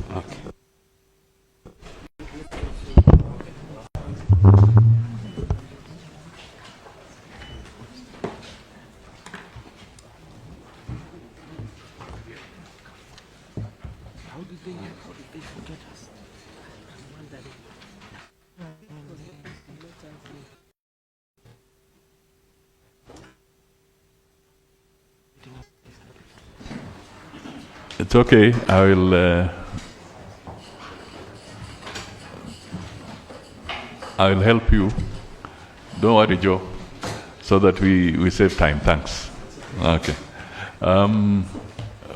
Okay. How did they forget us? It's okay. I will help you. Don't worry, Joe, so that we save time. Thanks. Okay.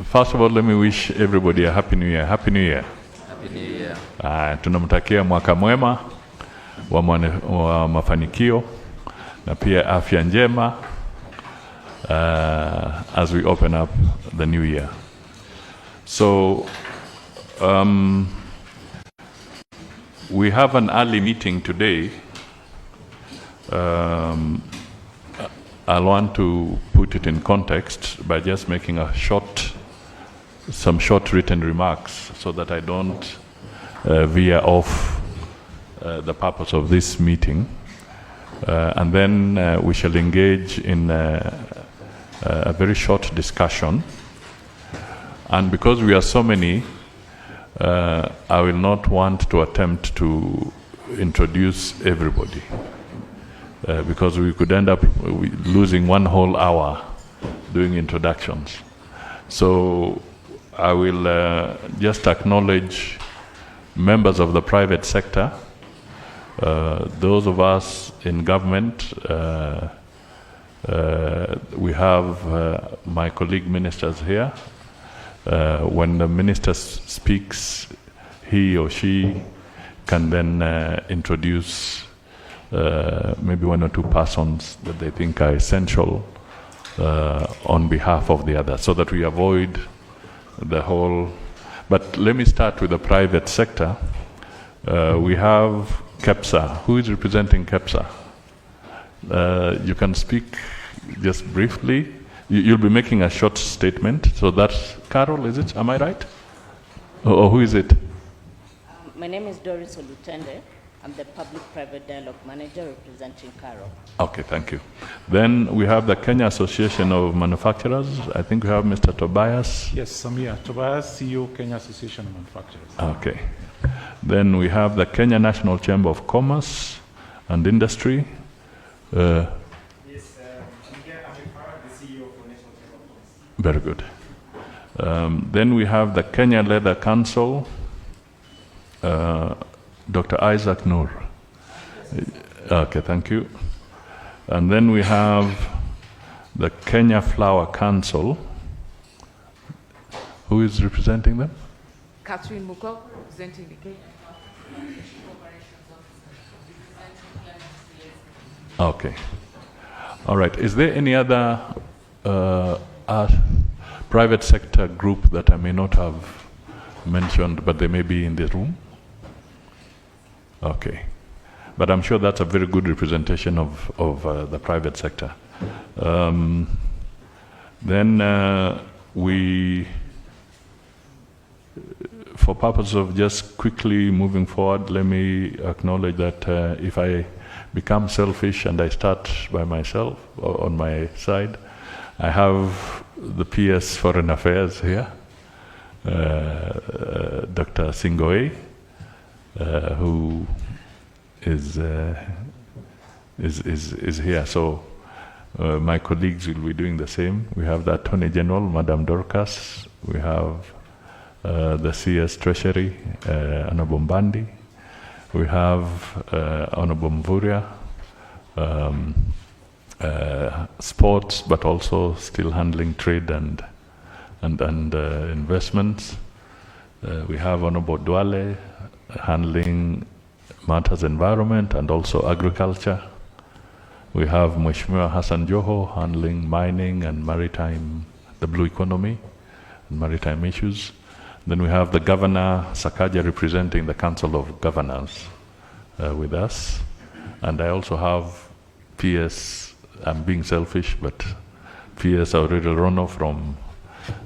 First of all, let me wish everybody a Happy New Year. Happy New Year. Happy New Year. Tunamtakia mwaka mwema wa mafanikio na pia afya njema as we open up the new year. So we have an early meeting today. I want to put it in context by just making some short written remarks so that I don't veer off the purpose of this meeting. And then we shall engage in a very short discussion. And because we are so many, I will not want to attempt to introduce everybody. Because we could end up losing one whole hour doing introductions. So I will just acknowledge members of the private sector, those of us in government. We have my colleague ministers here. When the minister speaks, he or she can then introduce maybe one or two persons that they think are essential on behalf of the other, so that we avoid the whole. But let me start with the private sector. We have KEPSA. Who is representing KEPSA? You can speak just briefly. You'll be making a short statement. So that's Carol, is it? Am I right? Or who is it? My name is Doris Olutende. I'm the Public-Private Dialogue Manager representing Carol. Okay, thank you. Then we have the Kenya Association of Manufacturers. I think we have Mr. Tobias. Yes, I'm here. Tobias, CEO, Kenya Association of Manufacturers. Okay. Then we have the Kenya National Chamber of Commerce and Industry. Yes, I'm here. I'm the CEO for National Chamber of Commerce. Very good. Then we have the Kenya Leather Council. Dr. Isaac Noor. Okay, thank you. And then we have the Kenya Flower Council. Who is representing them? Catherine Muko, representing the Kenya. Okay. All right. Is there any other private sector group that I may not have mentioned, but they may be in this room? Okay. But I'm sure that's a very good representation of the private sector. Then we, for purpose of just quickly moving forward, let me acknowledge that if I become selfish and I start by myself, on my side, I have the PS Foreign Affairs here, Dr. Singoe, who is here. So my colleagues will be doing the same. We have the Attorney General, Madam Dorcas. We have the CS Treasury, Honorable Mbandi. We have Honorable Mvurya, sports, but also still handling trade and investments. We have Honorable Dwale handling matters environment and also agriculture. We have Mheshimiwa Hassan Joho handling mining and maritime, the blue economy and maritime issues. Then we have the Governor Sakaja representing the Council of Governors with us. And I also have PS, I'm being selfish, but PS Aurelio Rono from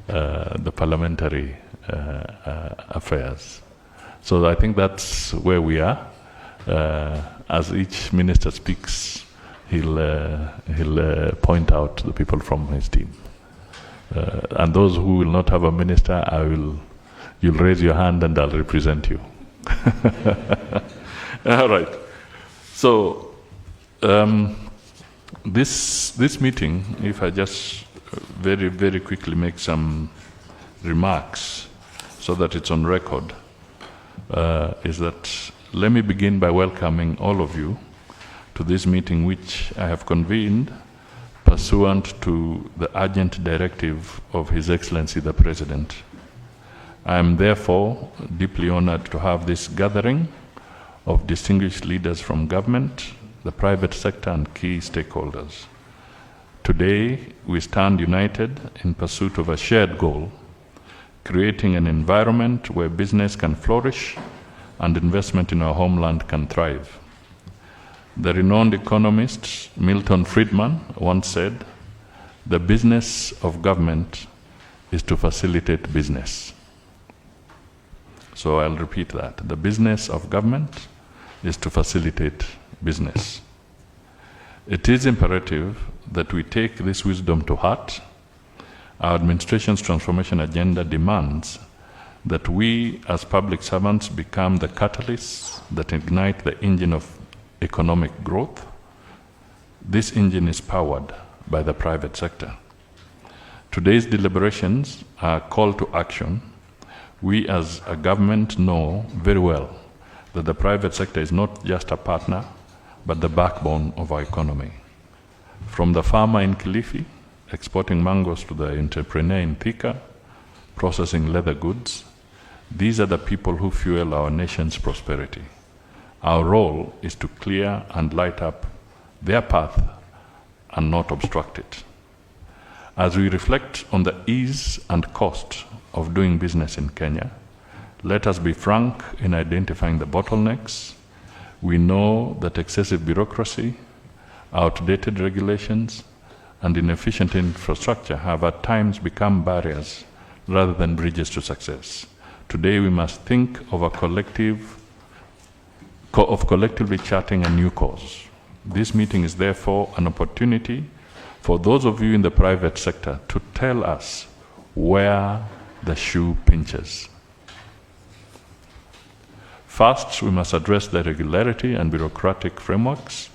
the Parliamentary affairs. So I think that's where we are. As each minister speaks, he'll point out the people from his team. And those who will not have a minister, you'll raise your hand and I'll represent you. All right. So this meeting, if I just very, very quickly make some remarks so that it's on record, is that let me begin by welcoming all of you to this meeting which I have convened pursuant to the urgent directive of His Excellency the President. I am therefore deeply honored to have this gathering of distinguished leaders from government, the private sector and key stakeholders. Today, we stand united in pursuit of a shared goal, creating an environment where business can flourish and investment in our homeland can thrive. The renowned economist Milton Friedman once said, "The business of government is to facilitate business." So I'll repeat that. The business of government is to facilitate business. It is imperative that we take this wisdom to heart. Our administration's transformation agenda demands that we as public servants become the catalysts that ignite the engine of economic growth. This engine is powered by the private sector. Today's deliberations are a call to action. We as a government know very well that the private sector is not just a partner, but the backbone of our economy. From the farmer in Kilifi, exporting mangoes, to the entrepreneur in Thika, processing leather goods, these are the people who fuel our nation's prosperity. Our role is to clear and light up their path and not obstruct it. As we reflect on the ease and cost of doing business in Kenya, let us be frank in identifying the bottlenecks. We know that excessive bureaucracy, outdated regulations, and inefficient infrastructure have at times become barriers rather than bridges to success. Today we must think of collectively charting a new course. This meeting is therefore an opportunity for those of you in the private sector to tell us where the shoe pinches. First, we must address the regularity and bureaucratic frameworks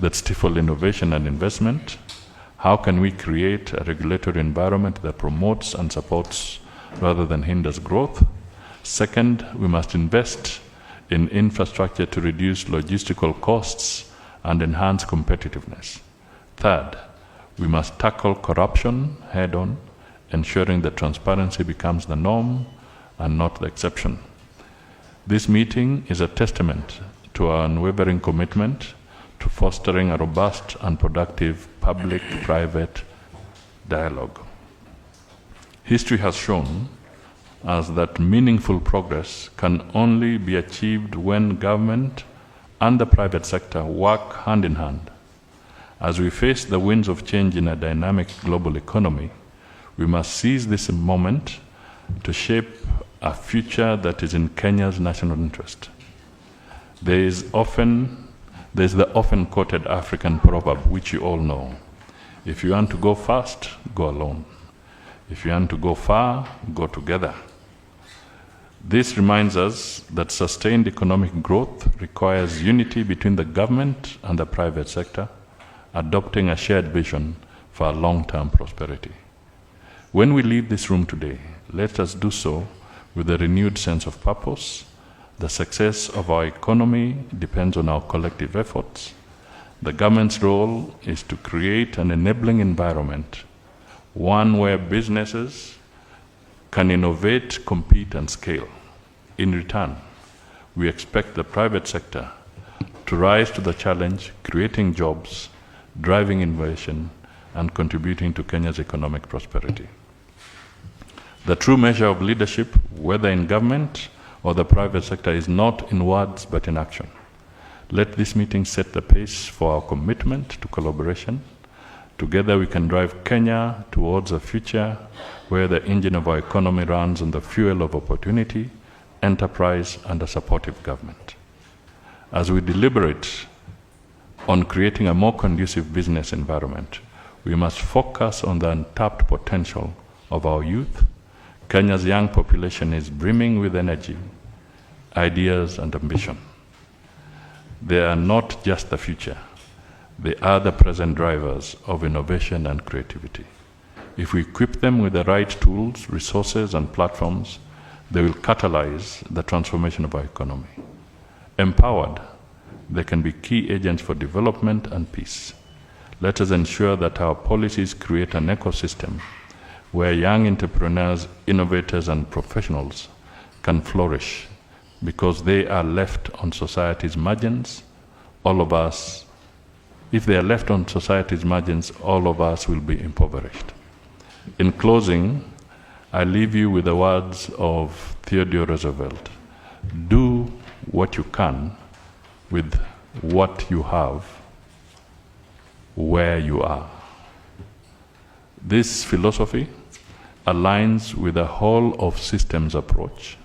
that stifle innovation and investment. How can we create a regulatory environment that promotes and supports rather than hinders growth? Second, we must invest in infrastructure to reduce logistical costs and enhance competitiveness. Third, we must tackle corruption head-on, ensuring that transparency becomes the norm and not the exception. This meeting is a testament to our unwavering commitment to fostering a robust and productive public-private dialogue. History has shown us that meaningful progress can only be achieved when government and the private sector work hand in hand. As we face the winds of change in a dynamic global economy, we must seize this moment to shape a future that is in Kenya's national interest. There is the often quoted African proverb, which you all know. If you want to go fast, go alone. If you want to go far, go together. This reminds us that sustained economic growth requires unity between the government and the private sector, adopting a shared vision for long-term prosperity. When we leave this room today, let us do so with a renewed sense of purpose. The success of our economy depends on our collective efforts. The government's role is to create an enabling environment, one where businesses can innovate, compete, and scale. In return, we expect the private sector to rise to the challenge, creating jobs, driving innovation, and contributing to Kenya's economic prosperity. The true measure of leadership, whether in government or the private sector, is not in words but in action. Let this meeting set the pace for our commitment to collaboration, Together we can drive Kenya towards a future where the engine of our economy runs on the fuel of opportunity, enterprise, and a supportive government. As we deliberate on creating a more conducive business environment, we must focus on the untapped potential of our youth. Kenya's young population is brimming with energy, ideas, and ambition. They are not just the future. They are the present drivers of innovation and creativity. If we equip them with the right tools, resources, and platforms, they will catalyze the transformation of our economy. Empowered, they can be key agents for development and peace. Let us ensure that our policies create an ecosystem where young entrepreneurs, innovators, and professionals can flourish, because they are left on society's margins. All of us, if they are left on society's margins, all of us will be impoverished. In closing, I leave you with the words of Theodore Roosevelt: do what you can with what you have, where you are. This philosophy aligns with the whole of systems approach,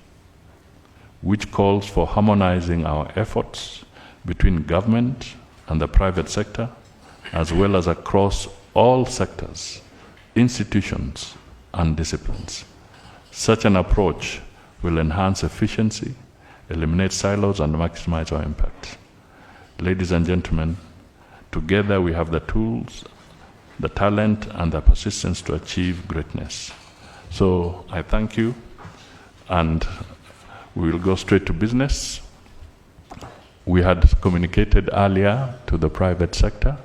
which calls for harmonizing our efforts between government and the private sector, as well as across all sectors, institutions, and disciplines. Such an approach will enhance efficiency, eliminate silos, and maximize our impact. Ladies and gentlemen, together we have the tools, the talent, and the persistence to achieve greatness. So I thank you, and we will go straight to business. We had communicated earlier to the private sector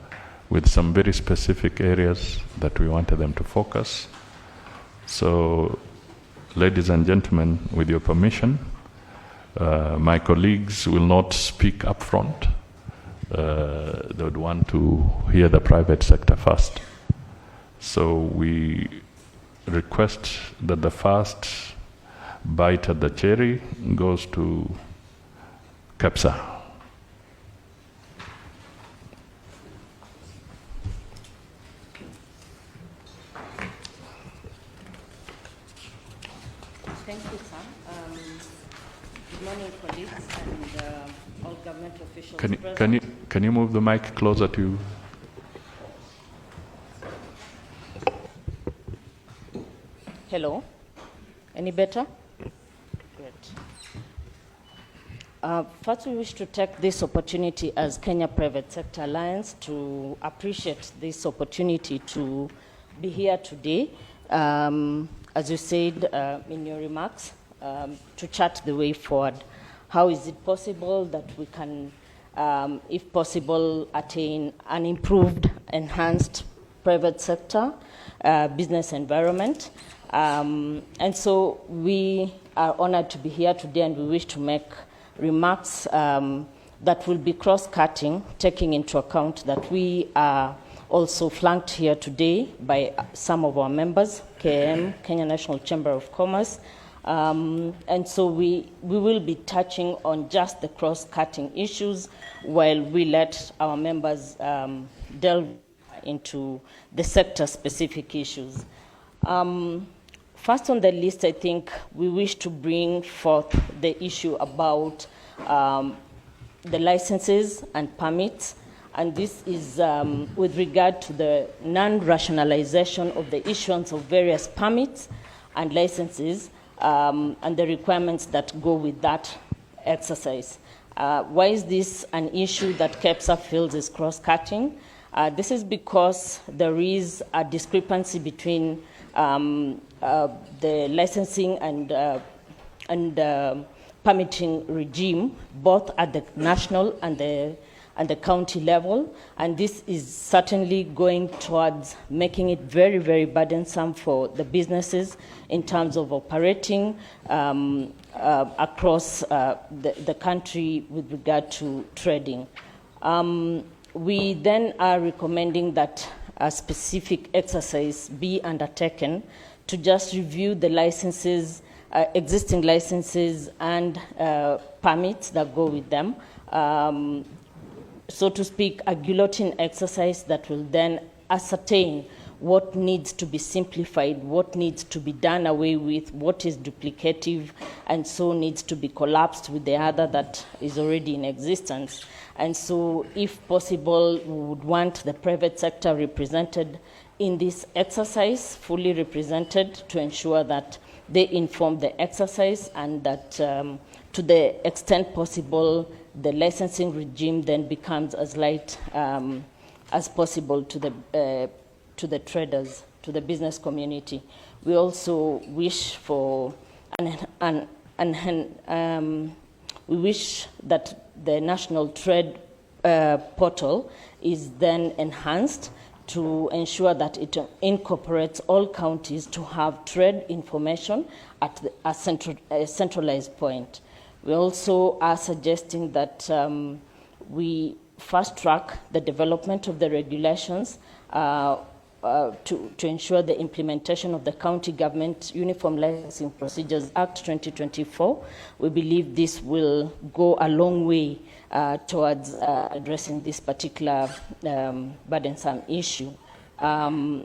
with some very specific areas that we wanted them to focus. So, ladies and gentlemen, with your permission, my colleagues will not speak up front. They would want to hear the private sector first. So we request that the first bite at the cherry goes to KEPSA. Thank you, Sam. Good morning, colleagues and all government officials present. Can you move the mic closer to you? Hello. Any better? Great. First, we wish to take this opportunity as Kenya Private Sector Alliance to appreciate this opportunity to be here today. As you said in your remarks, to chart the way forward. How is it possible that we can, if possible, attain an improved, enhanced private sector business environment? And so we are honored to be here today, and we wish to make remarks that will be cross-cutting, taking into account that we are also flanked here today by some of our members, KM, Kenya National Chamber of Commerce. And so we will be touching on just the cross-cutting issues while we let our members delve into the sector-specific issues. First on the list, I think we wish to bring forth the issue about the licenses and permits. And this is with regard to the non-rationalization of the issuance of various permits and licenses and the requirements that go with that exercise. Why is this an issue that KEPSA feels is cross-cutting? This is because there is a discrepancy between the licensing and permitting regime, both at the national and the county level, and this is certainly going towards making it very, very burdensome for the businesses in terms of operating across the country with regard to trading. We then are recommending that a specific exercise be undertaken to just review the licenses, existing licenses and permits that go with them. So to speak, a guillotine exercise that will then ascertain what needs to be simplified, what needs to be done away with, what is duplicative, and so needs to be collapsed with the other that is already in existence. And so, if possible, we would want the private sector represented in this exercise, fully represented, to ensure that they inform the exercise and that to the extent possible, the licensing regime then becomes as light as possible to the traders, to the business community. We also wish for we wish that the national trade portal is then enhanced to ensure that it incorporates all counties to have trade information at a centralized point. We also are suggesting that we fast track the development of the regulations to ensure the implementation of the County Government Uniform Licensing Procedures Act 2024. We believe this will go a long way towards addressing this particular burdensome issue. I'll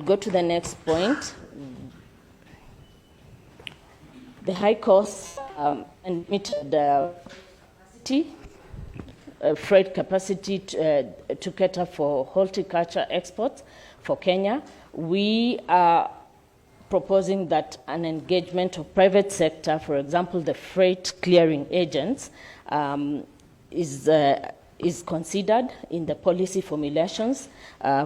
go to the next point. The high cost and limited freight capacity to cater for horticulture exports for Kenya. We are proposing that an engagement of private sector, for example, the freight clearing agents, is considered in the policy formulations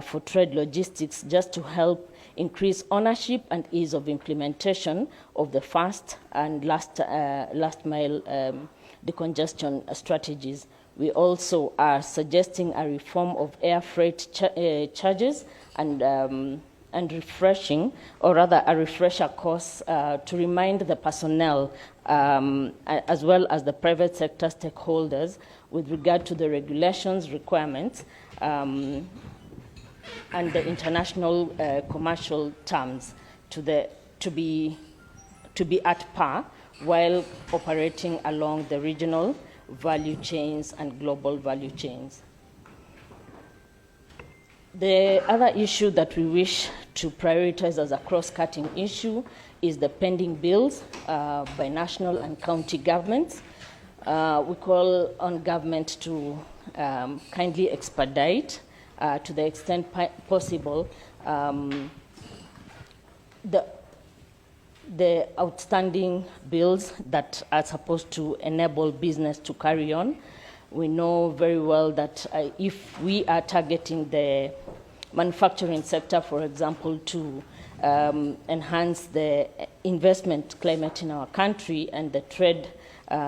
for trade logistics, just to help increase ownership and ease of implementation of the first and last mile decongestion strategies. We also are suggesting a reform of air freight charges and refreshing, or rather a refresher course to remind the personnel as well as the private sector stakeholders with regard to the regulations, requirements, and the international commercial terms to be at par while operating along the regional value chains and global value chains. The other issue that we wish to prioritize as a cross-cutting issue is the pending bills by national and county governments. We call on government to kindly expedite, to the extent possible, the outstanding bills that are supposed to enable business to carry on. We know very well that if we are targeting the manufacturing sector, for example, to enhance the investment climate in our country and the trade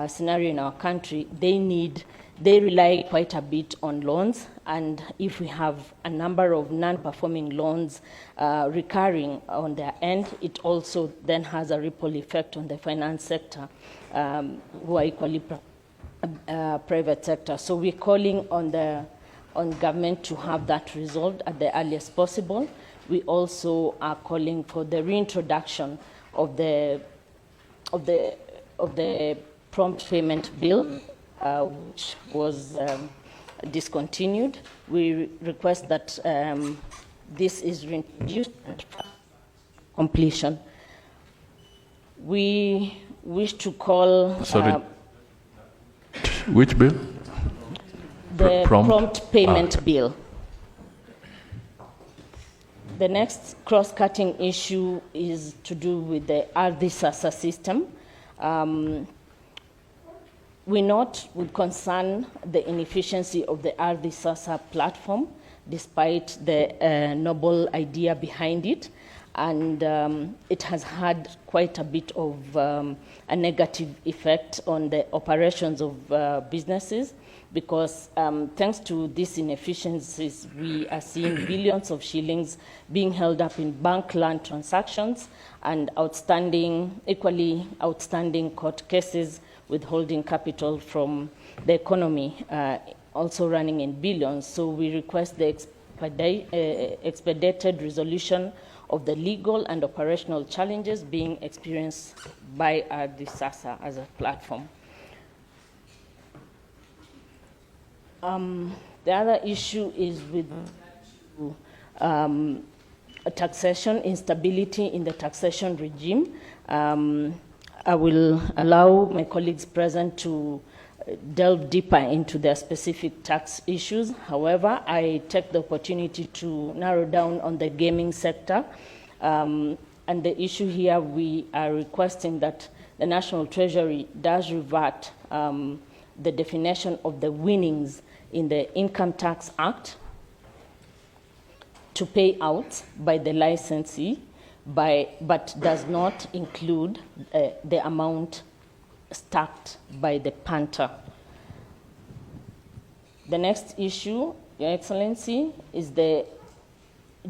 scenario in our country, they rely quite a bit on loans. And if we have a number of non-performing loans recurring on their end, it also then has a ripple effect on the finance sector, who are equally private sector. So we're calling on government to have that resolved at the earliest possible. We also are calling for the reintroduction of the prompt payment bill, which was discontinued. We request that this is reintroduced and completion. We wish to call... Sorry, which bill? The prompt payment bill. The next cross-cutting issue is to do with the RD-SASA system. We note with concern the inefficiency of the RD-SASA platform, despite the noble idea behind it. And it has had quite a bit of a negative effect on the operations of businesses, because thanks to these inefficiencies, we are seeing billions of shillings being held up in bank land transactions and equally outstanding court cases withholding capital from the economy, also running in billions. So we request the expedited resolution of the legal and operational challenges being experienced by RD-SASA as a platform. The other issue is with to taxation, instability in the taxation regime. I will allow my colleagues present to delve deeper into their specific tax issues. However, I take the opportunity to narrow down on the gaming sector. And the issue here, we are requesting that the National Treasury does revert the definition of the winnings in the Income Tax Act to pay out by the licensee, but does not include the amount stacked by the punter. The next issue, Your Excellency, is the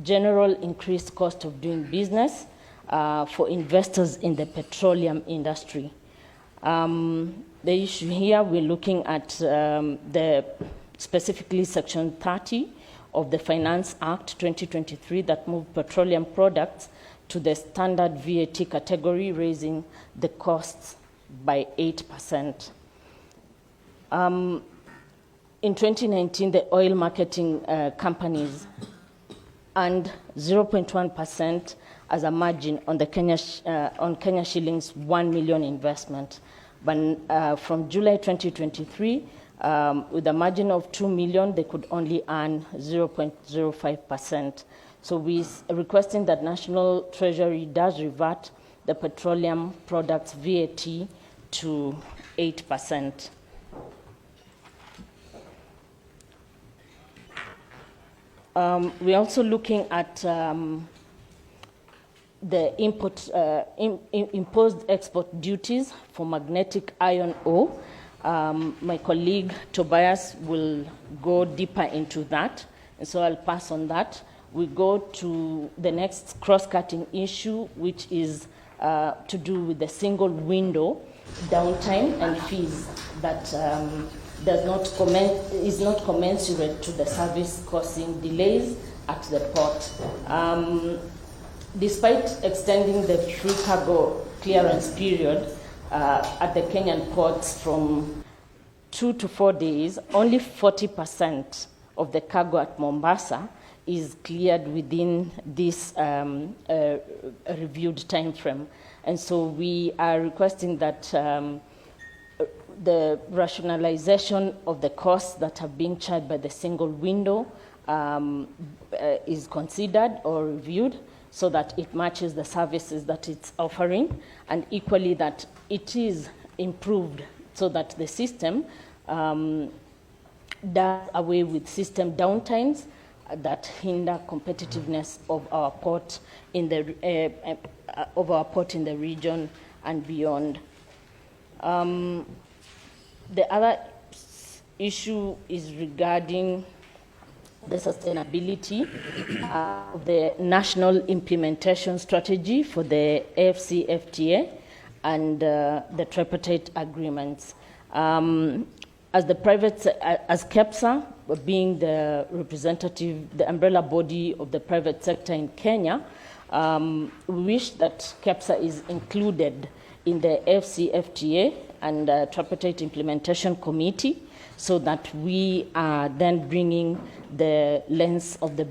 general increased cost of doing business for investors in the petroleum industry. The issue here, we're looking at specifically Section 30 of the Finance Act 2023 that moved petroleum products to the standard VAT category, raising the costs by 8%. In 2019, the oil marketing companies earned 0.1% as a margin on the Kenya shillings 1 million investment. But from July 2023, with a margin of 2 million, they could only earn 0.05%. So we are requesting that National Treasury does revert the petroleum products VAT to 8%. We're also looking at the imposed export duties for magnetic iron ore. My colleague Tobias will go deeper into that, and so I'll pass on that. We go to the next cross-cutting issue, which is to do with the single window downtime and fees that is not commensurate to the service, causing delays at the port. Despite extending the free cargo clearance period at the Kenyan ports from 2 to 4 days, only 40% of the cargo at Mombasa is cleared within this reviewed time frame. And so we are requesting that the rationalization of the costs that are being charged by the single window is considered or reviewed so that it matches the services that it's offering, and equally that it is improved so that the system does away with system downtimes that hinder competitiveness of our port in the region and beyond. The other issue is regarding the sustainability of the national implementation strategy for the AFCFTA and the tripartite agreements. As KEPSA, being the representative, the umbrella body of the private sector in Kenya, we wish that KEPSA is included in the AFCFTA and tripartite implementation committee, so that we are then bringing the lens of the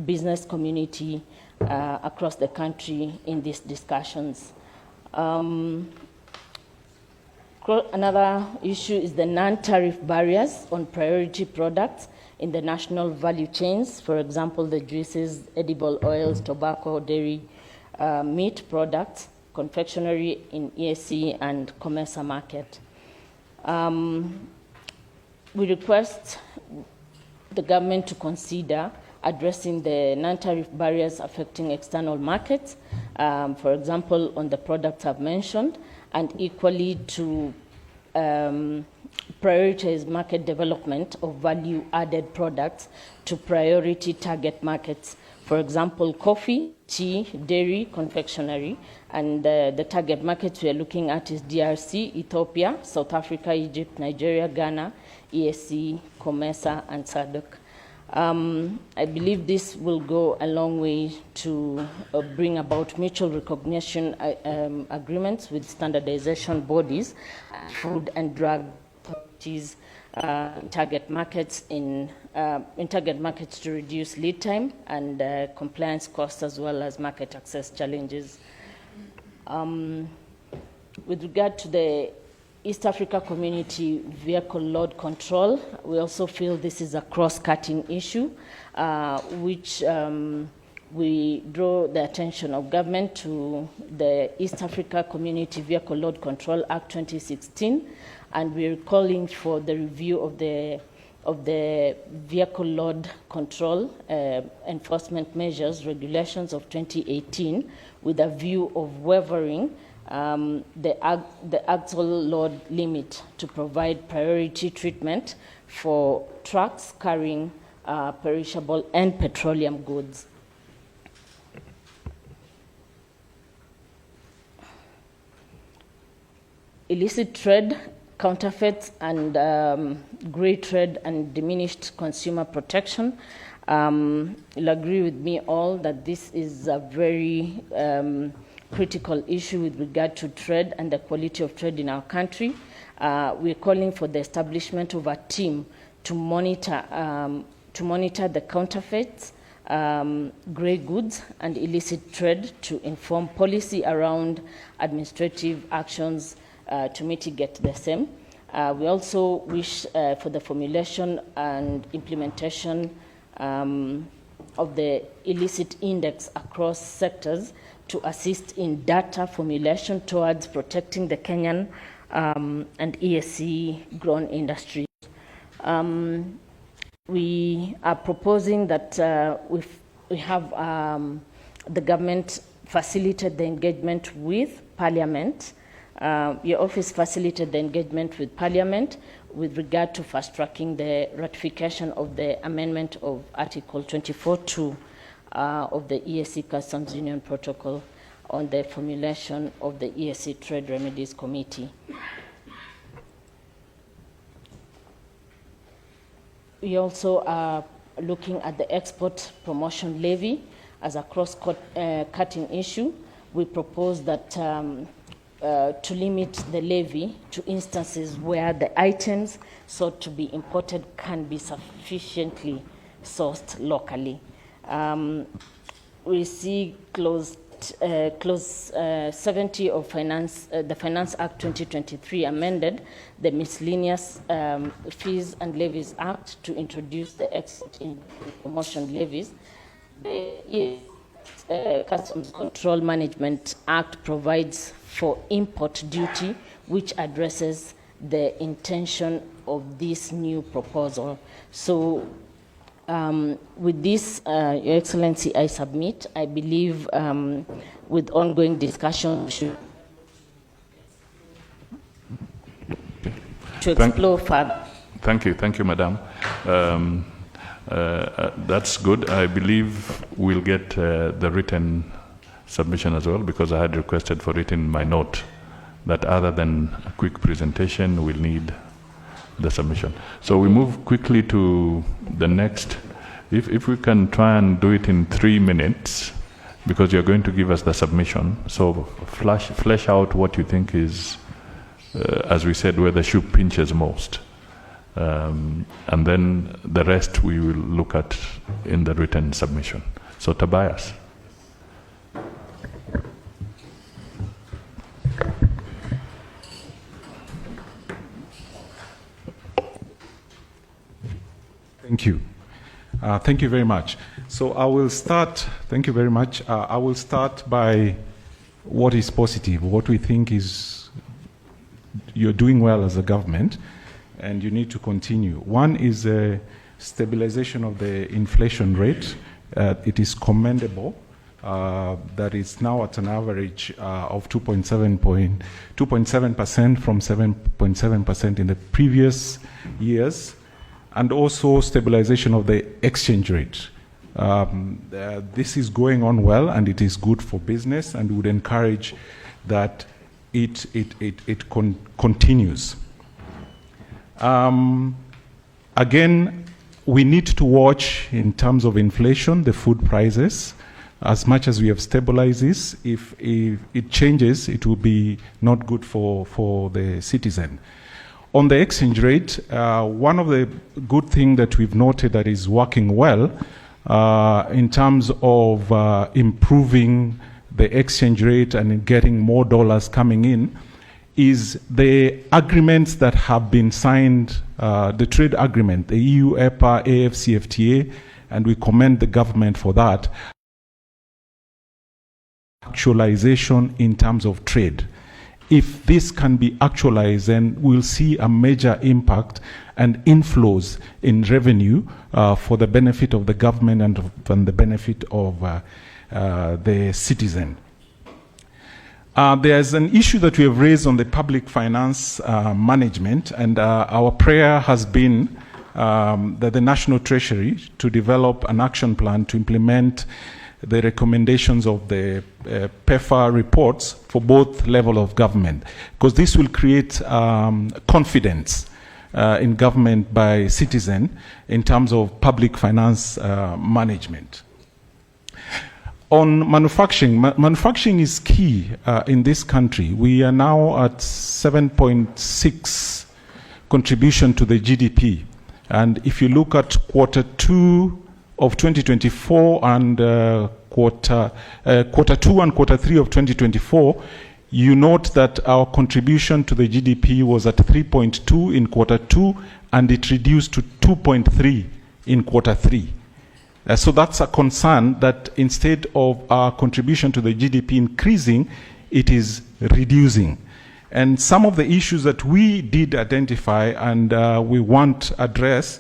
business community across the country in these discussions. Another issue is the non-tariff barriers on priority products in the national value chains, for example, the juices, edible oils, tobacco, dairy, meat products, confectionery in EAC and Comesa market. We request the government to consider addressing the non-tariff barriers affecting external markets, for example, on the products I've mentioned, and equally to prioritize market development of value-added products to priority target markets. For example, coffee, tea, dairy, confectionery, and the target markets we are looking at is DRC, Ethiopia, South Africa, Egypt, Nigeria, Ghana, EAC, Comesa, and SADC. I believe this will go a long way to bring about mutual recognition agreements with standardization bodies, food and drug authorities, target markets in target markets to reduce lead time and compliance costs, as well as market access challenges. With regard to the East Africa Community Vehicle Load Control, we also feel this is a cross-cutting issue, which we draw the attention of government to the East Africa Community Vehicle Load Control Act 2016, and we're calling for the review of the vehicle load control enforcement measures regulations of 2018, with a view of waiving the axle load limit to provide priority treatment for trucks carrying perishable and petroleum goods. Illicit trade, counterfeits, and grey trade and diminished consumer protection. You'll agree with me all that this is a very critical issue with regard to trade and the quality of trade in our country. We're calling for the establishment of a team to monitor the counterfeits, grey goods, and illicit trade, to inform policy around administrative actions to mitigate the same. We also wish for the formulation and implementation of the illicit index across sectors to assist in data formulation towards protecting the Kenyan and ESC grown industries. We are proposing that we have the government facilitate the engagement with Parliament. Your office facilitated the engagement with Parliament with regard to fast-tracking the ratification of the amendment of Article 24.2 of the ESC Customs Union Protocol on the formulation of the ESC Trade Remedies Committee. We also are looking at the export promotion levy as a cross-cutting issue. We propose that to limit the levy to instances where the items sought to be imported can be sufficiently sourced locally. We see clause 70 of the Finance Act 2023 amended the Miscellaneous Fees and Levies Act to introduce the export in promotion levies. The Customs Control Management Act provides for import duty, which addresses the intention of this new proposal. So with this, Your Excellency, I submit. I believe with ongoing discussion, we should to explore further. Thank you, Madam. That's good. I believe we'll get the written submission as well, because I had requested for it in my note that other than a quick presentation, we'll need the submission. So we move quickly to the next. If we can try and do it in 3 minutes, because you're going to give us the submission. So flesh out what you think is, as we said, where the shoe pinches most. And then the rest we will look at in the written submission. So Tobias. Thank you. Thank you very much. So I will start, thank you very much. I will start by what is positive, what we think is you're doing well as a government, and you need to continue. One is a stabilization of the inflation rate. It is commendable that it's now at an average of 2.7% from 7.7% in the previous years, and also stabilization of the exchange rate. This is going on well, and it is good for business, and would encourage that it continues. Again, we need to watch in terms of inflation, the food prices. As much as we have stabilized this, if it changes, it will be not good for the citizen. On the exchange rate, one of the good things that we've noted that is working well in terms of improving the exchange rate and getting more dollars coming in is the agreements that have been signed, the trade agreement, the EU, EPA, AFCFTA, and we commend the government for that. Actualization in terms of trade. If this can be actualized, then we'll see a major impact and inflows in revenue for the benefit of the government and the benefit of the citizen. There's an issue that we have raised on the public finance management, and our prayer has been that the National Treasury to develop an action plan to implement the recommendations of the PEFA reports for both levels of government, because this will create confidence in government by citizen in terms of public finance management. On manufacturing, manufacturing is key in this country. We are now at 7.6 contribution to the GDP. And if you look at quarter 2 of 2024 and quarter 2 and quarter 3 of 2024, you note that our contribution to the GDP was at 3.2 in quarter 2 and it reduced to 2.3 in quarter 3. So that's a concern that instead of our contribution to the GDP increasing, it is reducing. And some of the issues that we did identify and we want to address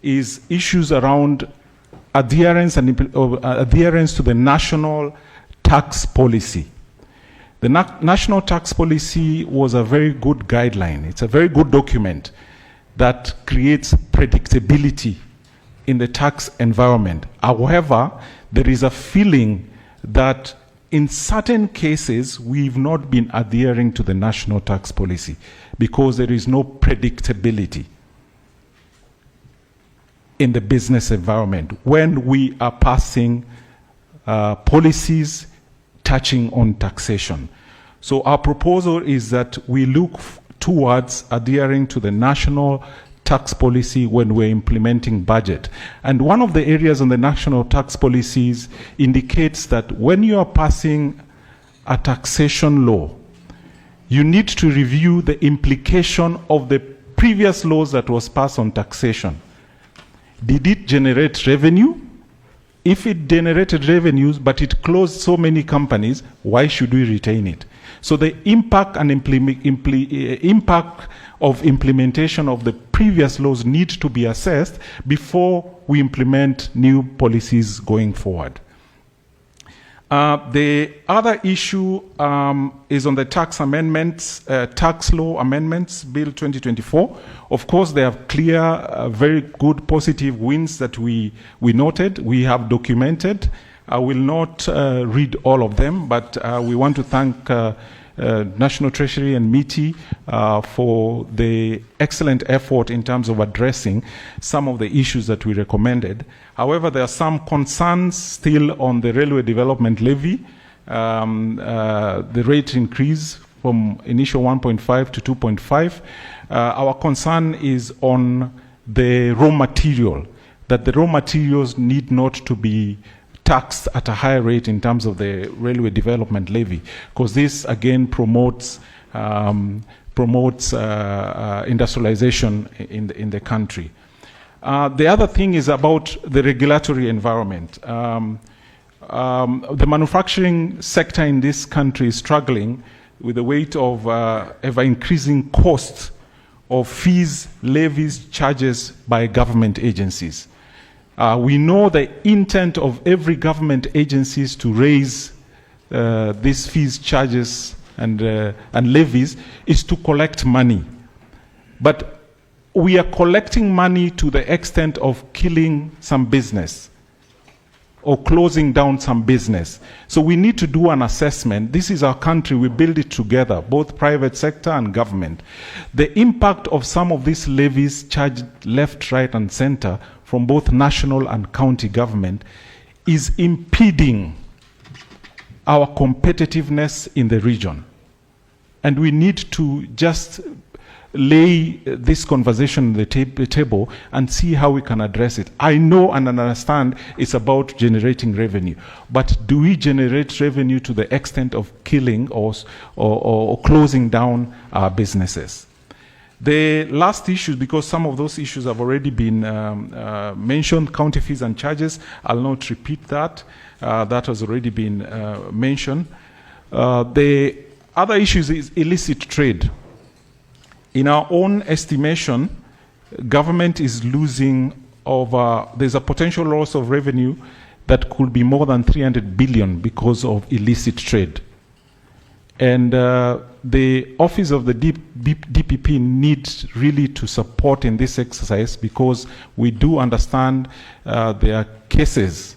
is issues around adherence and adherence to the national tax policy. The national tax policy was a very good guideline. It's a very good document that creates predictability in the tax environment. However, there is a feeling that in certain cases, we've not been adhering to the national tax policy because there is no predictability in the business environment when we are passing policies touching on taxation. So our proposal is that we look towards adhering to the national tax policy when we're implementing budget. And one of the areas on the national tax policies indicates that when you are passing a taxation law, you need to review the implication of the previous laws that was passed on taxation. Did it generate revenue? If it generated revenues, but it closed so many companies, why should we retain it? So the impact and impact of implementation of the previous laws need to be assessed before we implement new policies going forward. The other issue is on the tax amendments, tax law amendments, Bill 2024. Of course, there are clear, very good positive wins that we noted, we have documented. I will not read all of them, but we want to thank National Treasury and MITI for the excellent effort in terms of addressing some of the issues that we recommended. However, there are some concerns still on the railway development levy, the rate increase from initial 1.5 to 2.5. Our concern is on the raw material, that the raw materials need not to be taxed at a higher rate in terms of the railway development levy, because this again promotes industrialization in the country. The other thing is about the regulatory environment. The manufacturing sector in this country is struggling with the weight of ever-increasing costs of fees, levies, charges by government agencies. We know the intent of every government agencies to raise these fees, charges, and levies is to collect money. But we are collecting money to the extent of killing some business or closing down some business. So we need to do an assessment. This is our country, we build it together, both private sector and government. The impact of some of these levies charged left, right, and center from both national and county government is impeding our competitiveness in the region. And we need to just lay this conversation on the table and see how we can address it. I know and understand it's about generating revenue, but do we generate revenue to the extent of killing or closing down our businesses? The last issue, because some of those issues have already been mentioned, county fees and charges, I'll not repeat that. That has already been mentioned. The other issues is illicit trade. In our own estimation, government is losing over, there's a potential loss of revenue that could be more than 300 billion because of illicit trade. And the office of the DPP needs really to support in this exercise, because we do understand there are cases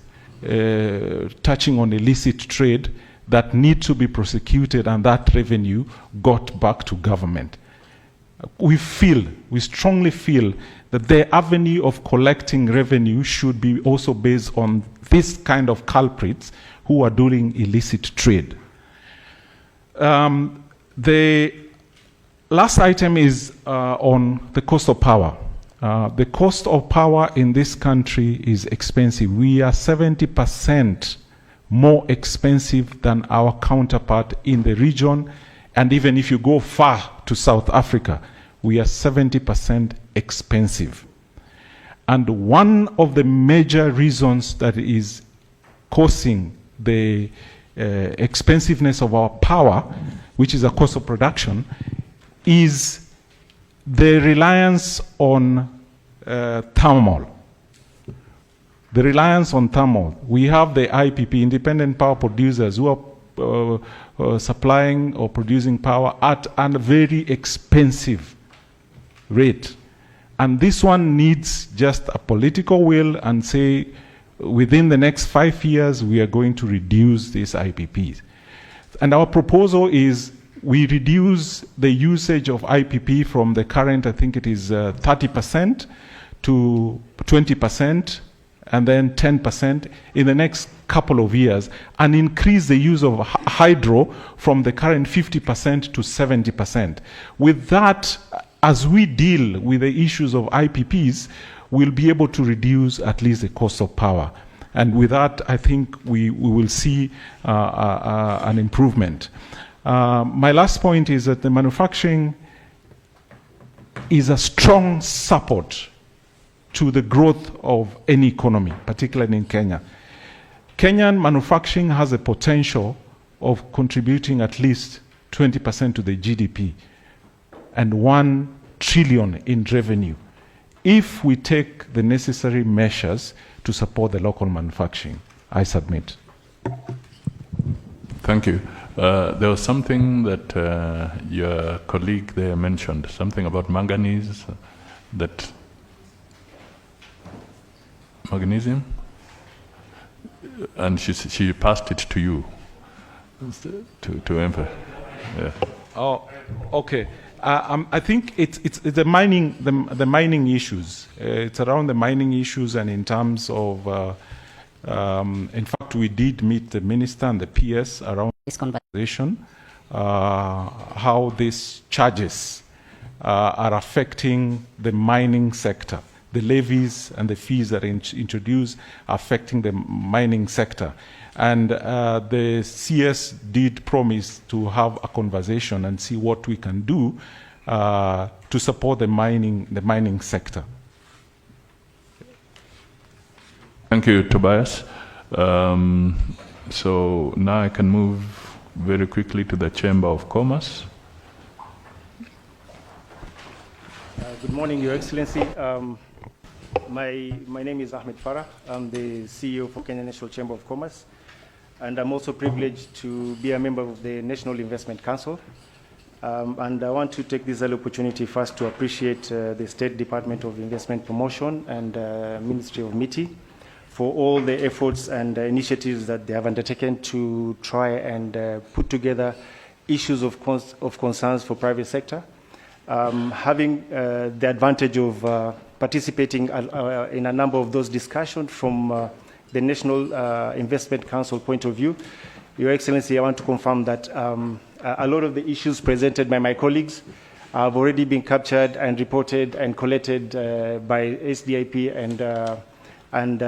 touching on illicit trade that need to be prosecuted, and that revenue got back to government. We strongly feel that the avenue of collecting revenue should be also based on this kind of culprits who are doing illicit trade. The last item is on the cost of power. The cost of power in this country is expensive. We are 70% more expensive than our counterpart in the region, and even if you go far to South Africa, we are 70% expensive. And one of the major reasons that is causing the expensiveness of our power, which is a cost of production, is the reliance on thermal. The reliance on thermal. We have the IPP, independent power producers, who are supplying or producing power at a very expensive rate. And this one needs just a political will and say, within the next 5 years, we are going to reduce these IPPs. And our proposal is we reduce the usage of IPP from the current, I think it is 30% to 20%, and then 10% in the next couple of years, and increase the use of hydro from the current 50% to 70%. With that, as we deal with the issues of IPPs, we'll be able to reduce at least the cost of power. And with that, I think we will see an improvement. My last point is that the manufacturing is a strong support to the growth of any economy, particularly in Kenya. Kenyan manufacturing has a potential of contributing at least 20% to the GDP and 1 trillion in revenue, if we take the necessary measures to support the local manufacturing. I submit. Thank you. There was something that your colleague there mentioned, something about manganese, that magnesium, and she passed it to you to emphasize. Yeah. Oh, okay. I think it's the mining issues. It's around the mining issues, and in terms of, in fact, we did meet the minister and the PS around this conversation, how these charges are affecting the mining sector. The levies and the fees that are introduced are affecting the mining sector. And the CS did promise to have a conversation and see what we can do to support the mining sector. Thank you, Tobias. So now I can move very quickly to the Chamber of Commerce. Good morning, Your Excellency. My name is Ahmed Farah. I'm the CEO for Kenya National Chamber of Commerce, and I'm also privileged to be a member of the National Investment Council. And I want to take this opportunity first to appreciate the State Department of Investment Promotion and Ministry of MITI for all the efforts and initiatives that they have undertaken to try and put together issues of concerns for private sector. Having the advantage of participating in a number of those discussions from the National Investment Council point of view, Your Excellency, I want to confirm that a lot of the issues presented by my colleagues have already been captured and reported and collated by SDIP and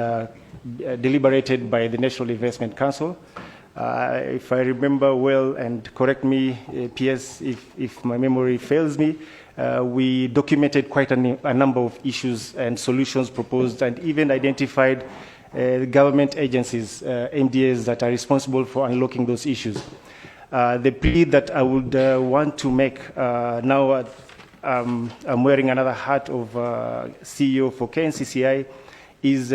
deliberated by the National Investment Council. If I remember well, and correct me, PS, if my memory fails me, we documented quite a number of issues and solutions proposed, and even identified government agencies, MDAs, that are responsible for unlocking those issues. The plea that I would want to make now, I'm wearing another hat of CEO for KNCCI, is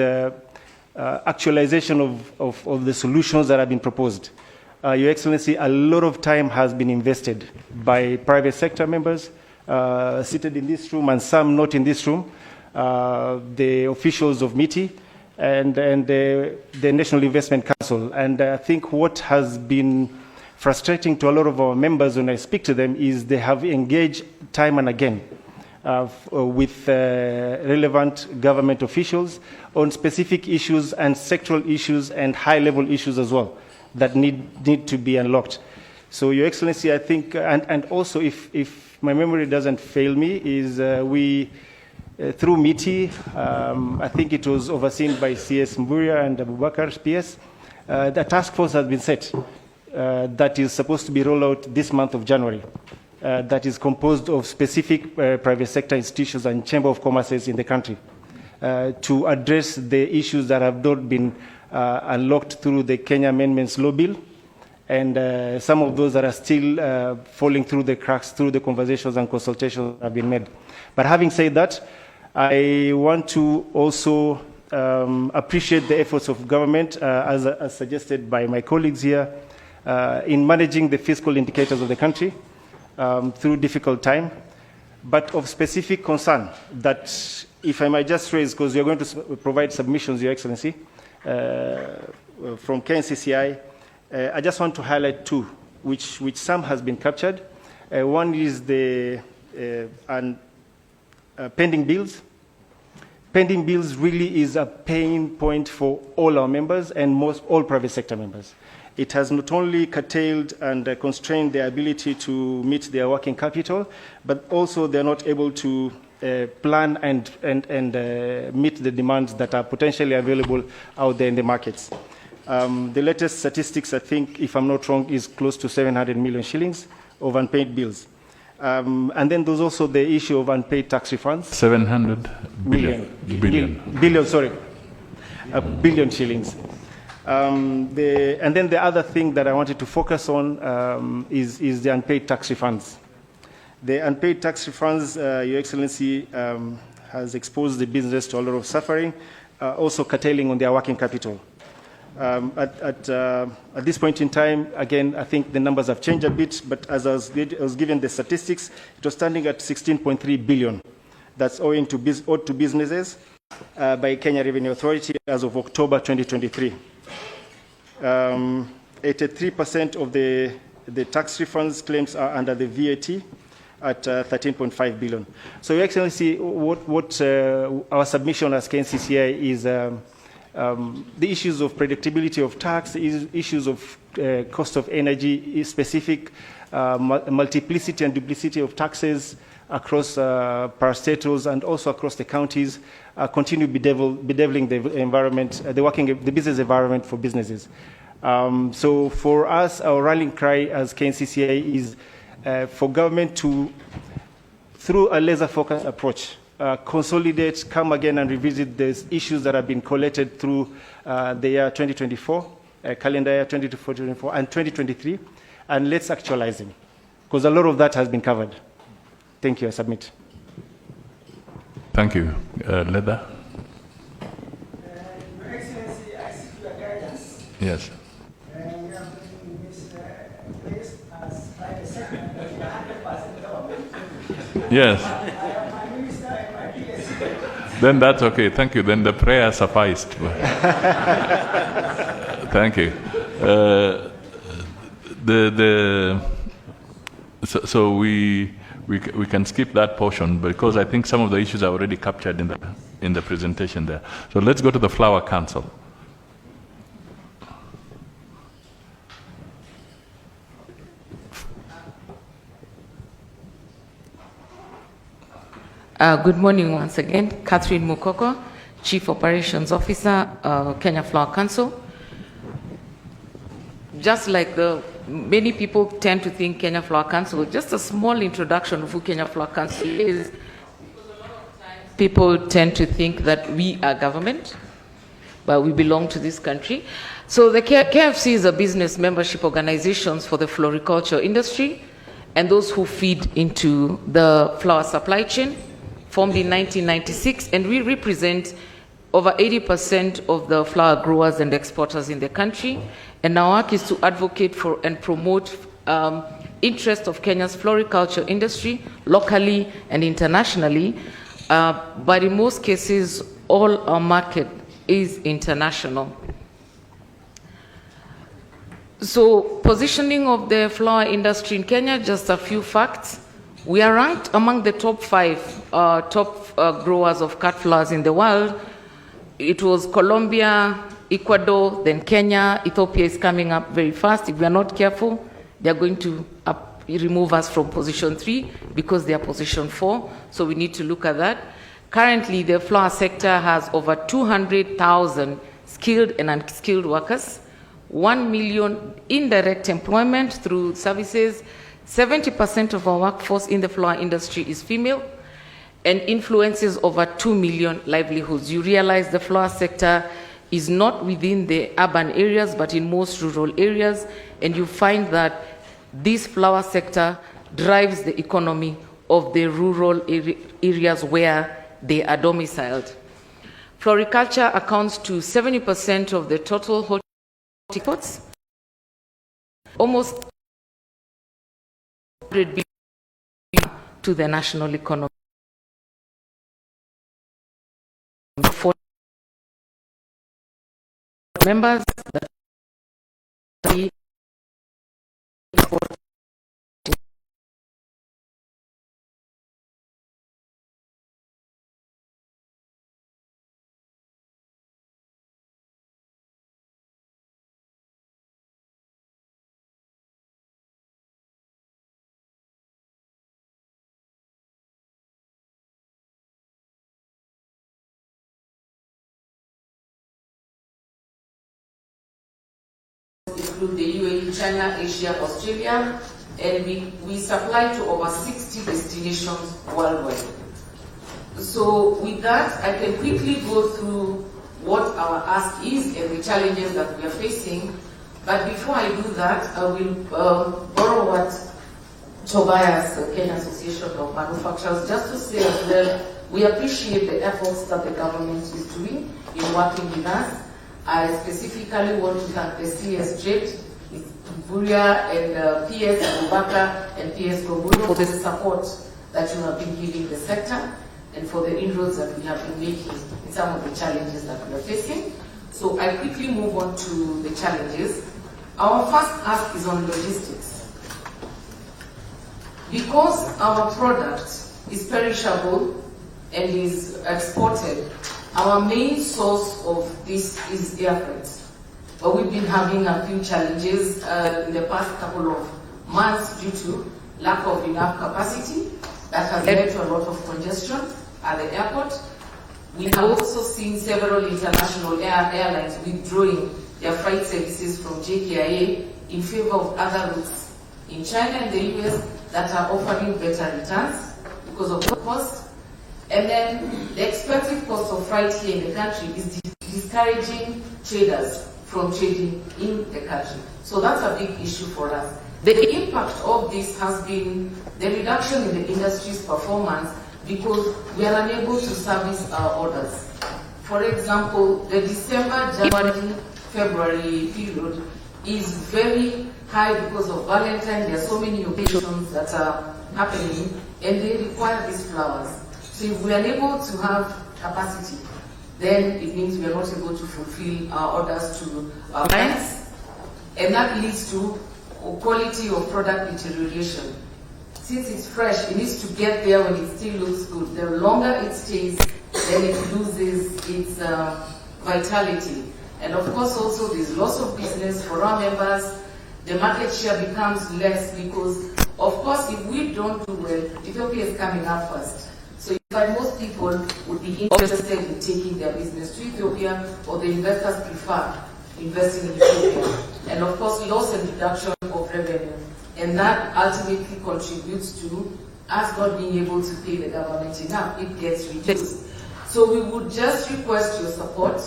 actualization of the solutions that have been proposed. Your Excellency, a lot of time has been invested by private sector members seated in this room and some not in this room, the officials of MITI and the National Investment Council. And I think what has been frustrating to a lot of our members when I speak to them is they have engaged time and again with relevant government officials on specific issues and sectoral issues and high-level issues as well that need to be unlocked. So, Your Excellency, I think, and also if my memory doesn't fail me, is we, through MITI, I think it was overseen by CS Mburia and Abubakar PS, the task force has been set that is supposed to be rolled out this month of January. That is composed of specific private sector institutions and chamber of commerces in the country to address the issues that have not been unlocked through the Kenya Amendments Law Bill, and some of those that are still falling through the cracks through the conversations and consultations that have been made. But having said that, I want to also appreciate the efforts of government, as suggested by my colleagues here, in managing the fiscal indicators of the country through difficult time, but of specific concern that, if I might just raise, because you're going to provide submissions, Your Excellency, from KNCCI, I just want to highlight two, which some has been captured. One is the pending bills. Pending bills really is a pain point for all our members and all private sector members. It has not only curtailed and constrained their ability to meet their working capital, but also they're not able to plan and meet the demands that are potentially available out there in the markets. The latest statistics, I think, if I'm not wrong, is close to 700 million shillings of unpaid bills. And then there's also the issue of unpaid tax refunds. 700 billion. Billion shillings. And then the other thing that I wanted to focus on is the unpaid tax refunds. The unpaid tax refunds, Your Excellency, has exposed the business to a lot of suffering, also curtailing on their working capital. At this point in time, again, I think the numbers have changed a bit, but as I was given the statistics, it was standing at 16.3 billion. That's owed to businesses by Kenya Revenue Authority as of October 2023. 83% of the tax refunds claims are under the VAT at 13.5 billion. So, Your Excellency, what our submission as KNCCI is the issues of predictability of tax, issues of cost of energy, specific multiplicity and duplicity of taxes across parastatals and also across the counties, continue bedeviling the environment, the business environment for businesses. So for us, our rallying cry as KNCCI is for government to, through a laser-focused approach, consolidate, come again and revisit these issues that have been collated through the year 2024, calendar year 2024 and 2023, and let's actualize them, because a lot of that has been covered. Thank you. I submit. Thank you. Leda? Your Excellency, I seek your guidance. Yes. We are putting this place as private sector, 100% government. Yes. I am my minister and my PS. Then that's okay. Thank you. Then the prayer sufficed. Thank you. So we can skip that portion because I think some of the issues are already captured in the presentation there. So let's go to the Flower Council. Good morning once again. Catherine Mukoko, Chief Operations Officer, Kenya Flower Council. Just like many people tend to think Kenya Flower Council, just a small introduction of who Kenya Flower Council is. People tend to think that we are government, but we belong to this country. So the KFC is a business membership organization for the floriculture industry and those who feed into the flower supply chain, formed in 1996, and we represent over 80% of the flower growers and exporters in the country. And our work is to advocate for and promote interest of Kenya's floriculture industry, locally and internationally. But in most cases, all our market is international. So positioning of the flower industry in Kenya, just a few facts. We are ranked among the top 5 growers of cut flowers in the world. It was Colombia, Ecuador, then Kenya. Ethiopia is coming up very fast. If we are not careful, they are going to remove us from position 3 because they are position 4. So we need to look at that. Currently, the flower sector has over 200,000 skilled and unskilled workers, 1 million indirect employment through services. 70% of our workforce in the flower industry is female and influences over 2 million livelihoods. You realize the flower sector is not within the urban areas, but in most rural areas, and you find that this flower sector drives the economy of the rural areas where they are domiciled. Floriculture accounts to 70% of the total horticulture, almost 100 billion to the national economy. For members that include the UAE, China, Asia, Australia, and we supply to over 60 destinations worldwide. So with that, I can quickly go through what our ask is and the challenges that we are facing. But before I do that, I will borrow what Tobias, the Kenya Association of Manufacturers, just to say as well, we appreciate the efforts that the government is doing in working with us. I specifically want to thank the CSJ, Buria and PS Abubakar and PS Kobudo for the support that you have been giving the sector and for the inroads that we have been making in some of the challenges that we are facing. So I quickly move on to the challenges. Our first ask is on logistics. Because our product is perishable and is exported, our main source of this is air freight. But we've been having a few challenges in the past couple of months due to lack of enough capacity that has led to a lot of congestion at the airport. We have also seen several international airlines withdrawing their flight services from JKIA in favor of other routes in China and the US that are offering better returns because of the cost. And then the expected cost of freight here in the country is discouraging traders from trading in the country. So that's a big issue for us. The impact of this has been the reduction in the industry's performance because we are unable to service our orders. For example, the December, January, February period is very high because of Valentine. There are so many occasions that are happening and they require these flowers. So if we are able to have capacity, then it means we are not able to fulfill our orders to our clients, and that leads to quality of product deterioration. Since it's fresh, it needs to get there when it still looks good. The longer it stays, then it loses its vitality. And of course also there's loss of business for our members. The market share becomes less because, of course, if we don't do well, Ethiopia is coming up first. So But most people would be interested in taking their business to Ethiopia, or the investors prefer investing in Ethiopia. And of course, loss and reduction of revenue. And that ultimately contributes to us not being able to pay the government enough. It gets reduced. So we would just request your support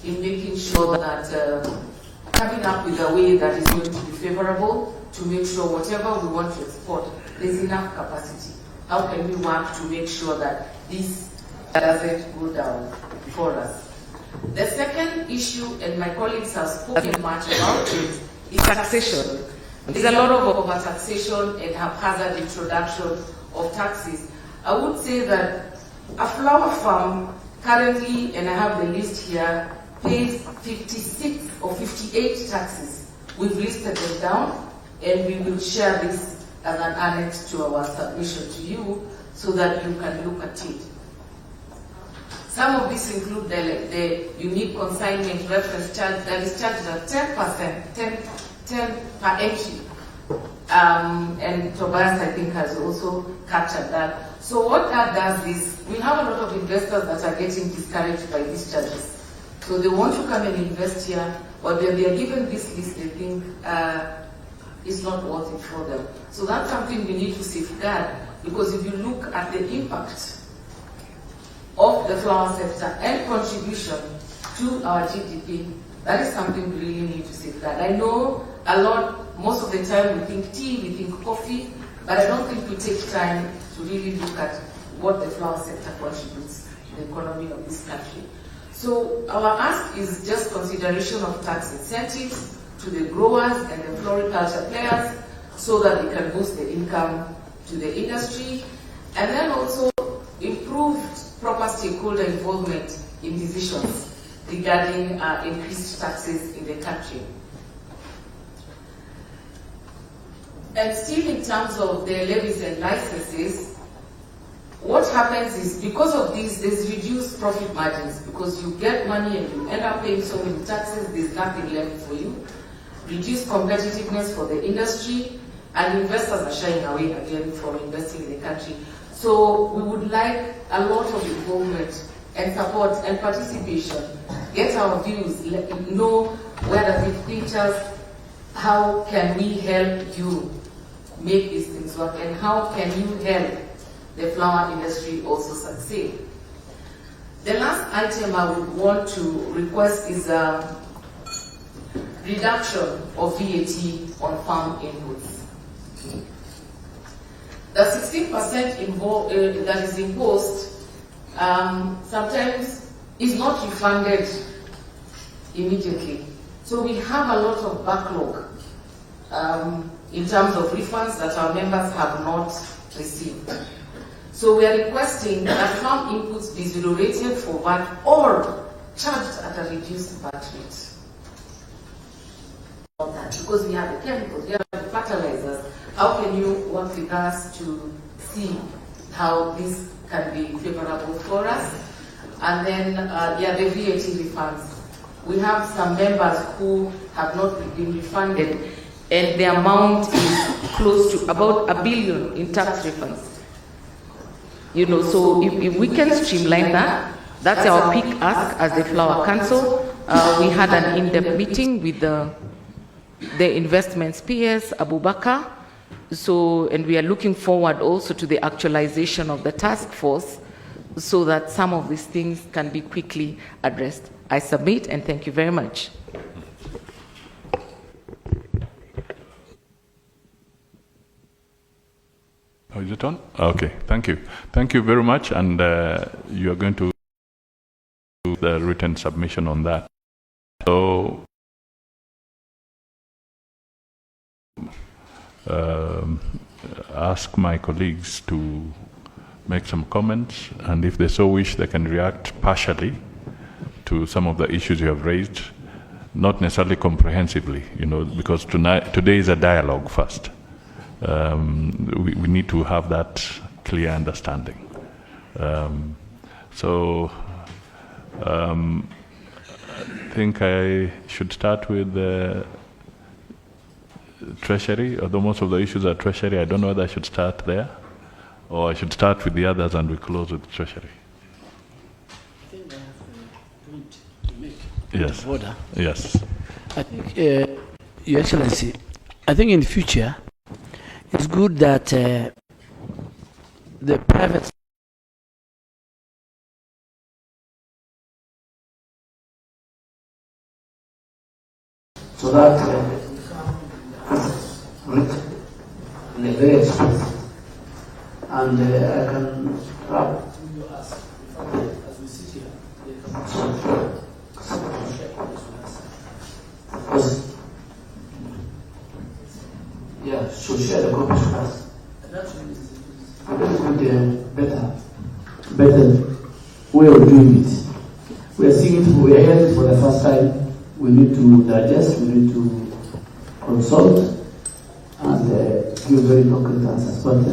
in making sure that coming up with a way that is going to be favorable to make sure whatever we want to export, there's enough capacity. How can we work to make sure that this doesn't go down for us? The second issue, and my colleagues have spoken much about it, is taxation. There's a lot of over-taxation and haphazard introduction of taxes. I would say that a flower farm currently, and I have the list here, pays 56 or 58 taxes. We've listed them down, and we will share this as an annex to our submission to you so that you can look at it. Some of these include the unique consignment reference charge that is charged at 10%, 10 per entry. And Tobias, I think, has also captured that. So what that does is, we have a lot of investors that are getting discouraged by these charges. So they want to come and invest here, but when they are given this list, they think it's not worth it for them. So that's something we need to safeguard, because if you look at the impact of the flower sector and contribution to our GDP, that is something we really need to safeguard. I know most of the time we think tea, we think coffee, but I don't think we take time to really look at what the flower sector contributes to the economy of this country. So our ask is just consideration of tax incentives to the growers and the floriculture players so that they can boost the income to the industry, and then also improved proper stakeholder involvement in decisions regarding increased taxes in the country. And still in terms of the levies and licenses, what happens is, because of this, there's reduced profit margins, because you get money and you end up paying so many taxes, there's nothing left for you. Reduced competitiveness for the industry, and investors are shying away again from investing in the country. So we would like a lot of involvement and support and participation. Get our views, know where does it fit us, how can we help you make these things work, and how can you help the flower industry also succeed. The last item I would want to request is a reduction of VAT on farm inputs. The 16% that is imposed sometimes is not refunded immediately. So we have a lot of backlog in terms of refunds that our members have not received. So we are requesting that farm inputs be zero-rated for VAT or charged at a reduced VAT rate. Because we have the chemicals, we have the fertilizers. How can you work with us to see how this can be favorable for us? And then, the VAT refunds. We have some members who have not been refunded, and the amount is close to about $1 billion in tax refunds. You know, so if we can streamline that, that's our peak ask as the Flower Council. We had an in-depth meeting with the investments PS, Abubakar. So, and we are looking forward also to the actualization of the task force so that some of these things can be quickly addressed. I submit, and thank you very much. Oh, is it on? Okay, thank you. Thank you very much, and you are going to do the written submission on that. So, ask my colleagues to make some comments, and if they so wish, they can react partially to some of the issues you have raised, not necessarily comprehensively, you know, because today is a dialogue first. We need to have that clear understanding. I think I should start with the Treasury, although most of the issues are Treasury. I don't know whether I should start there Or I should start with the others and we close with Treasury? I think I have a point to make. Yes. Of order. Yes. I think, Your Excellency, I think in the future, it's good that the private so that in a very expensive and I can wrap as we sit here. Yeah, so share the copies with us. A very good, better way of doing it. We are seeing it, we are hearing it for the first time. We need to digest, we need to consult, and give very concrete answers. But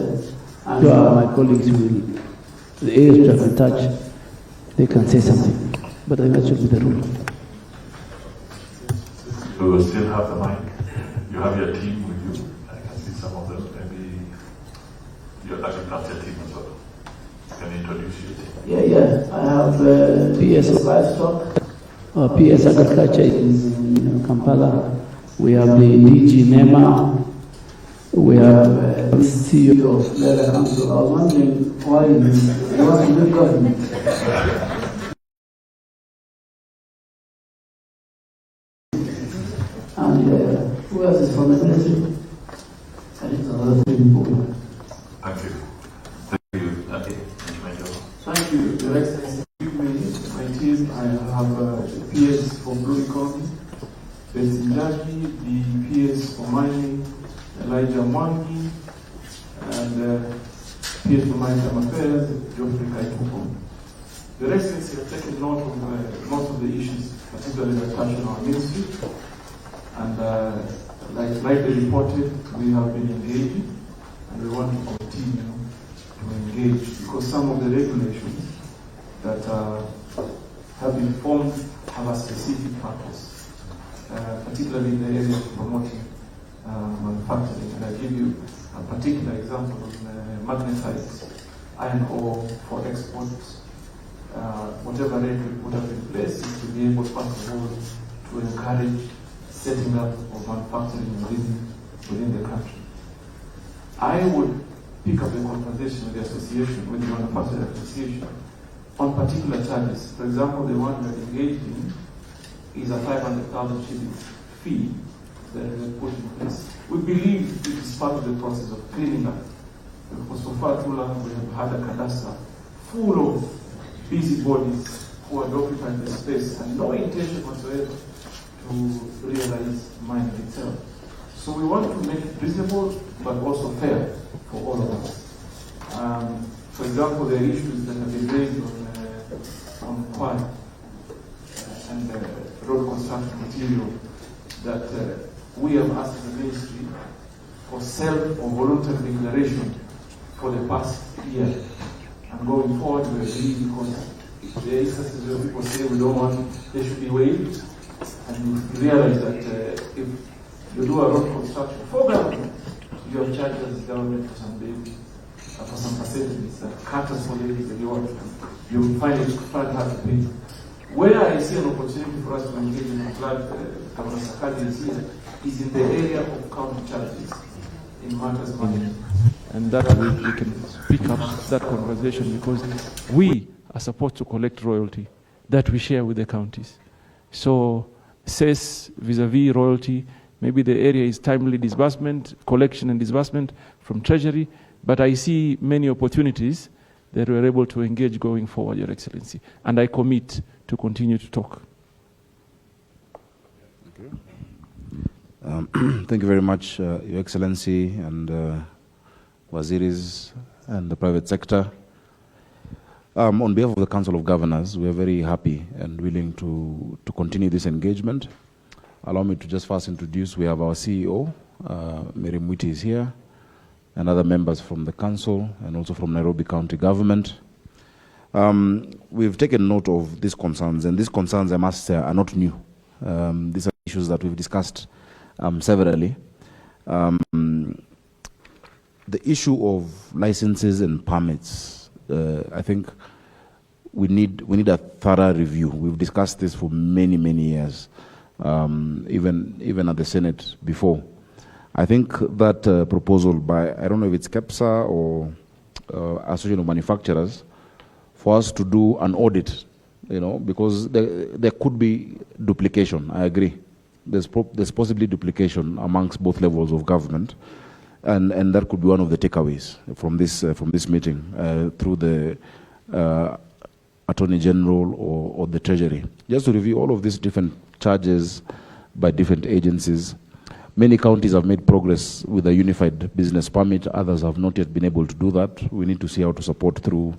I'm sure my colleagues will, the areas that can touch, they can say something. But I think that should be the rule. We will still have the mic. You have your team with you. I can see some of them. Maybe your agriculture team as well. Can you introduce your team? Yeah. I have PS Livestock. PS Agriculture is in Kampala. We have the DG NEMA. We have the CEO of Leather Council. I was wondering why you want to do government. And who else is from the ministry? I think another 3 people. Thank you. Thank you. Okay. Thank you, Your Excellency. My team, I have PS for Blue Economy, Betsinjaji, the PS for Mining, Elijah Mwangi, and PS for Maritime Affairs, Geoffrey Kaituko. Your Excellency have taken note of most of the issues, particularly that touch on our ministry, and like they reported, we have been engaging, and we want to continue to engage, because some of the regulations that have been formed have a specific purpose, particularly in the area of promoting manufacturing. And I give you a particular example of magnetite iron ore for exports. Whatever rate we put up in place is to be able, first of all, to encourage setting up of manufacturing within the country. I would pick up a conversation with the association, with the manufacturing association, on particular charges. For example, the one we're engaged in is a 500,000 shillings fee that is put in place. We believe it is part of the process of cleaning up. Because so far too long we have had a cadastre full of busybodies who are occupying the space and no intention whatsoever to realize mining itself. So we want to make it reasonable but also fair for all of us. For example, there are issues that have been raised on quarry and road construction material that we have asked the ministry for self or voluntary declaration for the past year. And going forward, we agree because there are instances where people say we don't want, they should be waived. And we realize that if you do a road construction for government, you have charged as government for some days, for some facilities, cutters for ladies that you want, you find it hard to pay. Where I see an opportunity for us to engage in a flood, Governor Sakadi is here, is in the area of county charges in matters management. And that we can pick up that conversation because we are supposed to collect royalty that we share with the counties. So cess vis-a-vis royalty, maybe the area is timely disbursement, collection and disbursement from Treasury, but I see many opportunities that we're able to engage going forward, Your Excellency. And I commit to continue to talk. Thank you very much, Your Excellency, and Waziris and the private sector. On behalf of the Council of Governors, we are very happy and willing to continue this engagement. Allow me to just first introduce, we have our CEO, Mary Mwiti is here, and other members from the Council and also from Nairobi County Government. We've taken note of these concerns, and these concerns, I must say, are not new. These are issues that we've discussed severally. the issue of licenses and permits, I think we need a thorough review. We've discussed this for many years, even at the Senate before. I think that proposal by, I don't know if it's KEPSA or Association of Manufacturers, for us to do an audit, because there could be duplication. I agree. There's possibly duplication amongst both levels of government, and that could be one of the takeaways from this meeting through the Attorney General or the Treasury, just to review all of these different charges by different agencies. Many counties have made progress with a unified business permit. Others have not yet been able to do that. We need to see how to support through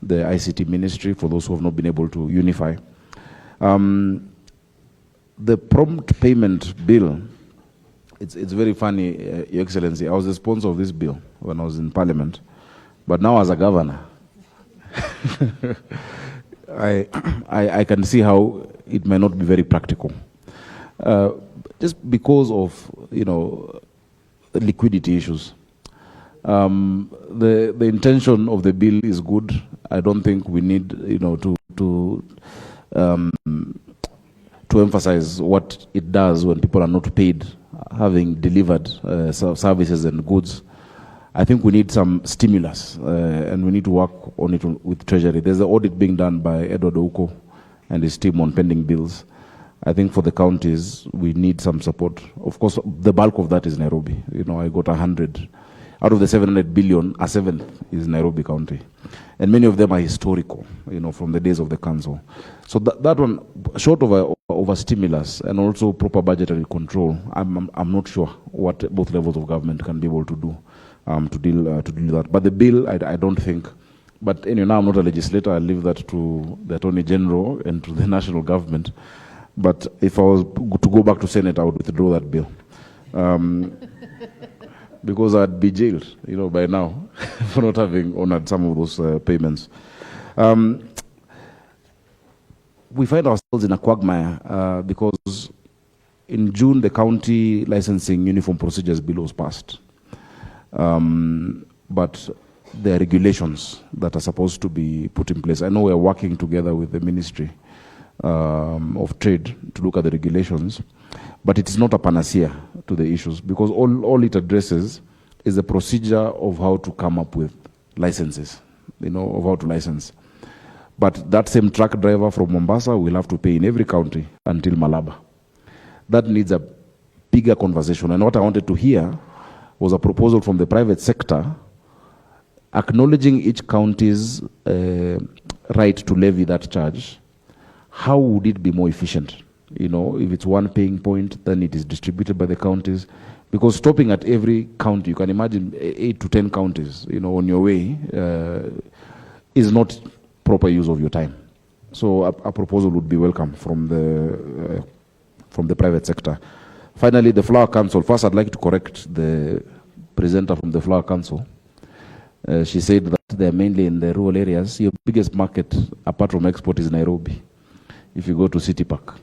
the ICT ministry for those who have not been able to unify. The prompt payment bill, it's very funny, Your Excellency. I was the sponsor of this bill when I was in Parliament, but now as a governor, I can see how it may not be very practical. Just because of liquidity issues. The intention of the bill is good. I don't think we need to emphasize what it does when people are not paid, having delivered services and goods. I think we need some stimulus, and we need to work on it with Treasury. There's an audit being done by Edward Ouko and his team on pending bills. I think for the counties, we need some support. Of course, the bulk of that is Nairobi. I got 100. Out of the 700 billion, a seventh is Nairobi County. And many of them are historical, from the days of the council. So that one, short of a stimulus and also proper budgetary control, I'm not sure what both levels of government can be able to do to deal with that. But the bill, I don't think. But now I'm not a legislator. I leave that to the Attorney General and to the national government. But if I was to go back to Senate, I would withdraw that bill. Because I'd be jailed, by now for not having honored some of those payments. We find ourselves in a quagmire because in June, the county licensing uniform procedures bill was passed. But there are regulations that are supposed to be put in place. I know we're working together with the Ministry of Trade to look at the regulations, but it's not a panacea to the issues, because all it addresses is the procedure of how to come up with licenses, of how to license. But that same truck driver from Mombasa will have to pay in every county until Malaba. That needs a bigger conversation. And what I wanted to hear was a proposal from the private sector acknowledging each county's right to levy that charge. How would it be more efficient? If it's one paying point, then it is distributed by the counties. Because stopping at every county, you can imagine 8 to 10 counties, on your way, is not proper use of your time. So a proposal would be welcome from the private sector. Finally, the Flower Council. First, I'd like to correct the presenter from the Flower Council. She said that they're mainly in the rural areas. Your biggest market, apart from export, is Nairobi. If you go to City Park.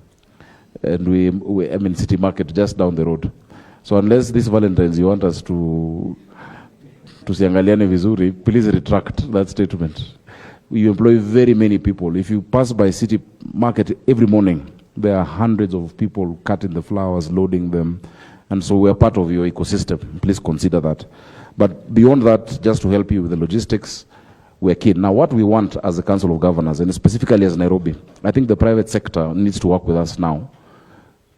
And City Market just down the road. So unless this Valentine's you want us to siangaliane vizuri, please retract that statement. We employ very many people. If you pass by City Market every morning, there are hundreds of people cutting the flowers, loading them. And so we're part of your ecosystem. Please consider that. But beyond that, just to help you with the logistics, we're keen. Now, what we want as a Council of Governors, and specifically as Nairobi, I think the private sector needs to work with us now,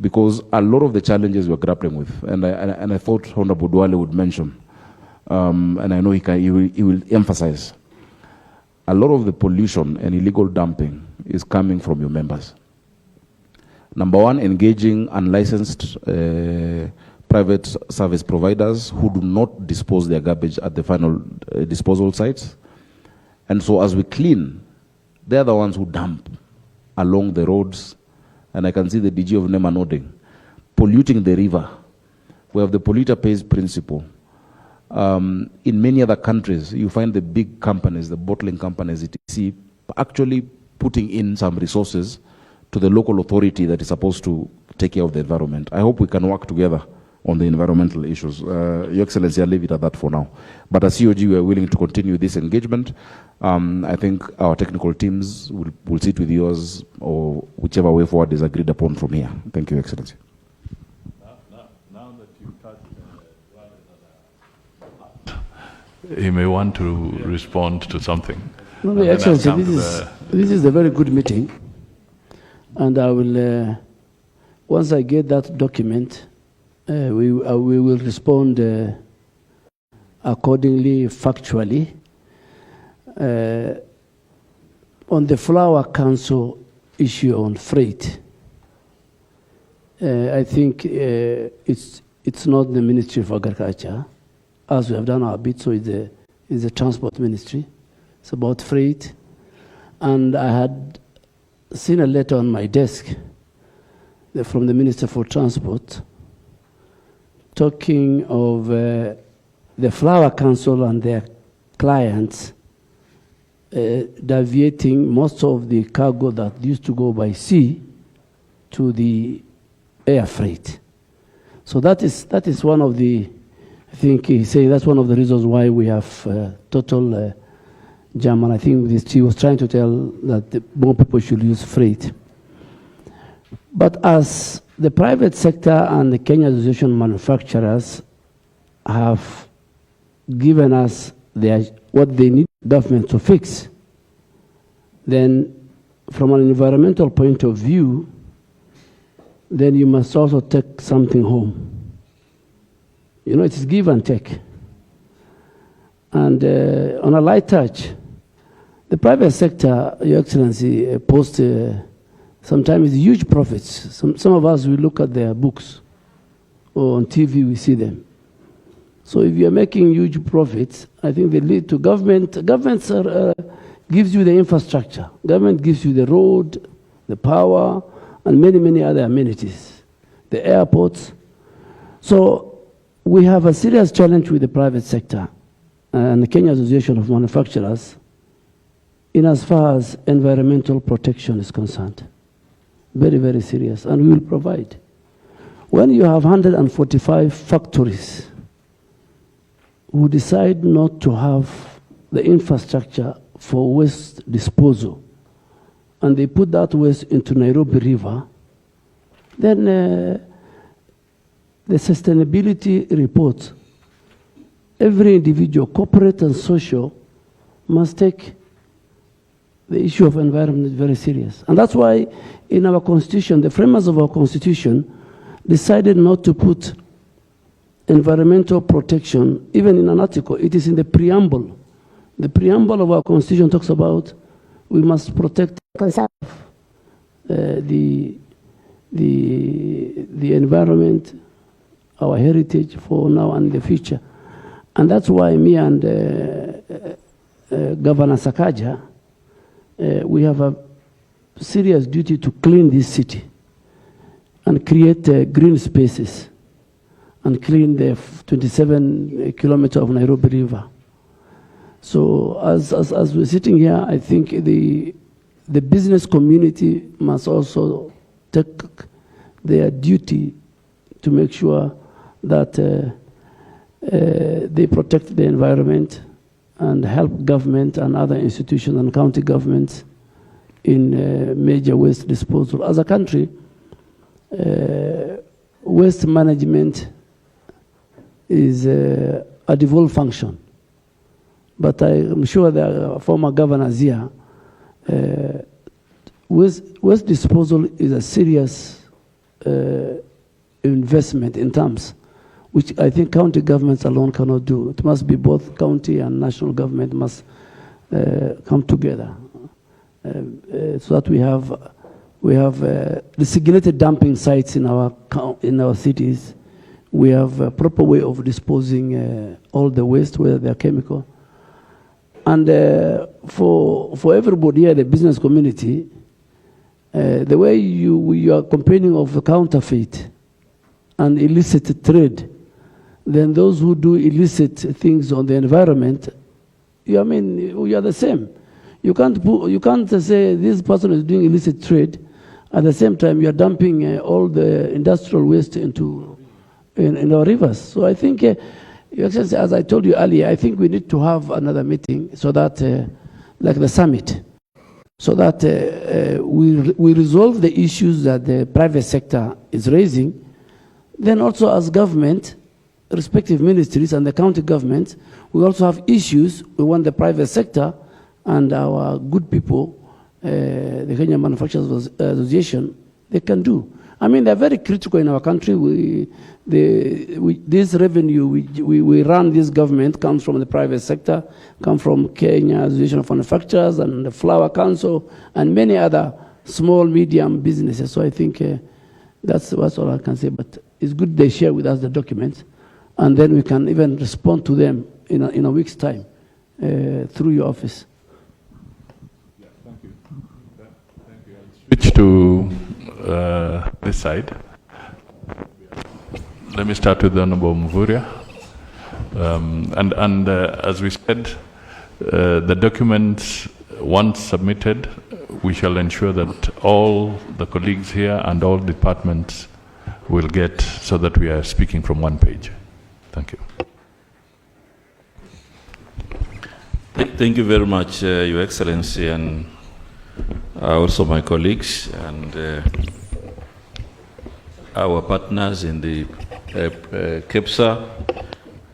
because a lot of the challenges we're grappling with, and I thought Honorable Duale would mention, and I know he will emphasize, a lot of the pollution and illegal dumping is coming from your members. Number one, engaging unlicensed private service providers who do not dispose their garbage at the final disposal sites. And so as we clean, they're the ones who dump along the roads. And I can see the DG of NEMA nodding. Polluting the river. We have the polluter pays principle. In many other countries, you find the big companies, the bottling companies, etc., actually putting in some resources to the local authority that is supposed to take care of the environment. I hope we can work together on the environmental issues. Your Excellency, I'll leave it at that for now. But as COG, we are willing to continue this engagement. I think our technical teams will sit with yours, or whichever way forward is agreed upon from here. Thank you, Excellency. Now that you touched he may want to respond to something. No, Your Excellency, this is a very good meeting, and I will, once I get that document, we will respond accordingly, factually. On the Flower Council issue on freight, I think it's not the Ministry of Agriculture, as we have done our bit, so it's the Transport Ministry. It's about freight. And I had seen a letter on my desk from the Minister for Transport talking of the Flower Council and their clients deviating most of the cargo that used to go by sea to the air freight. So that is one of the, I think he said that's one of the reasons why we have total jam. And I think he was trying to tell that more people should use freight. But as the private sector and the Kenya Association of Manufacturers have given us what they need government to fix, then from an environmental point of view, then you must also take something home. You know, it's give and take. And on a light touch, the private sector, Your Excellency, posts sometimes huge profits. Some of us, we look at their books, or on TV, we see them. So if you're making huge profits, I think they lead to government. Government gives you the infrastructure. Government gives you the road, the power, and many, many other amenities, the airports. So we have a serious challenge with the private sector and the Kenya Association of Manufacturers in as far as environmental protection is concerned. Very, very serious, and we will provide. When you have 145 factories who decide not to have the infrastructure for waste disposal, and they put that waste into Nairobi River, then the sustainability report, every individual, corporate and social, must take the issue of environment very serious. And that's why in our constitution, the framers of our constitution decided not to put environmental protection even in an article. It is in the preamble. The preamble of our constitution talks about we must protect, conserve the environment, our heritage for now and the future. And that's why me and Governor Sakaja, we have a serious duty to clean this city and create green spaces and clean the 27 kilometers of Nairobi River. So as we're sitting here, I think the business community must also take their duty to make sure that they protect the environment and help government and other institutions and county governments in major waste disposal. As a country, waste management is a devolved function. But I'm sure the former governors here, waste disposal is a serious investment in terms which I think county governments alone cannot do. It must be both county and national government must come together so that we have designated dumping sites in our cities. We have a proper way of disposing all the waste, whether they are chemical. And for everybody here, the business community, the way you are complaining of the counterfeit and illicit trade, then those who do illicit things on the environment, we are the same. You can't say this person is doing illicit trade, at the same time you are dumping all the industrial waste into in our rivers. So I think, Your Excellency, as I told you earlier, I think we need to have another meeting so that, like the summit, so that we resolve the issues that the private sector is raising. Then also as government, respective ministries and the county government, we also have issues we want the private sector and our good people, the Kenya Manufacturers Association, they can do. I mean, they're very critical in our country. This revenue we run, this government comes from the private sector, comes from Kenya Association of Manufacturers and the Flour Council and many other small, medium businesses. So I think that's all I can say. But it's good they share with us the documents, and then we can even respond to them in a week's time through your office. Yeah, thank you. Thank you. I'll switch to this side. Let me start with the Honorable Mvuria. As we said, the documents, once submitted, we shall ensure that all the colleagues here and all departments will get, so that we are speaking from one page. Thank you. Thank you very much, Your Excellency, and also my colleagues and our partners in the KEPSA,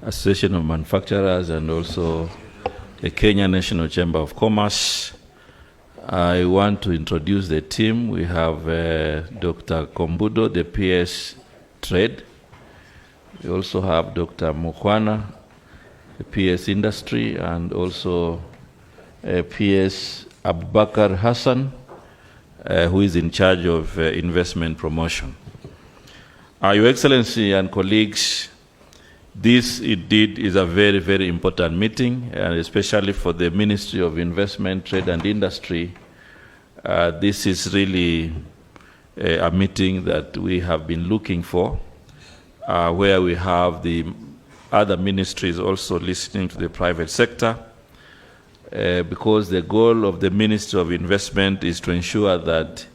Association of Manufacturers, and also the Kenya National Chamber of Commerce. I want to introduce the team. We have Dr. Kombudo, the PS Trade. We also have Dr. Mukwana, the PS Industry, and also PS Abubakar Hassan, who is in charge of investment promotion. Your Excellency and colleagues, this indeed is a very, very important meeting, and especially for the Ministry of Investment, Trade and Industry. This is really a meeting that we have been looking for, where we have the other ministries also listening to the private sector, because the goal of the Ministry of Investment is to ensure that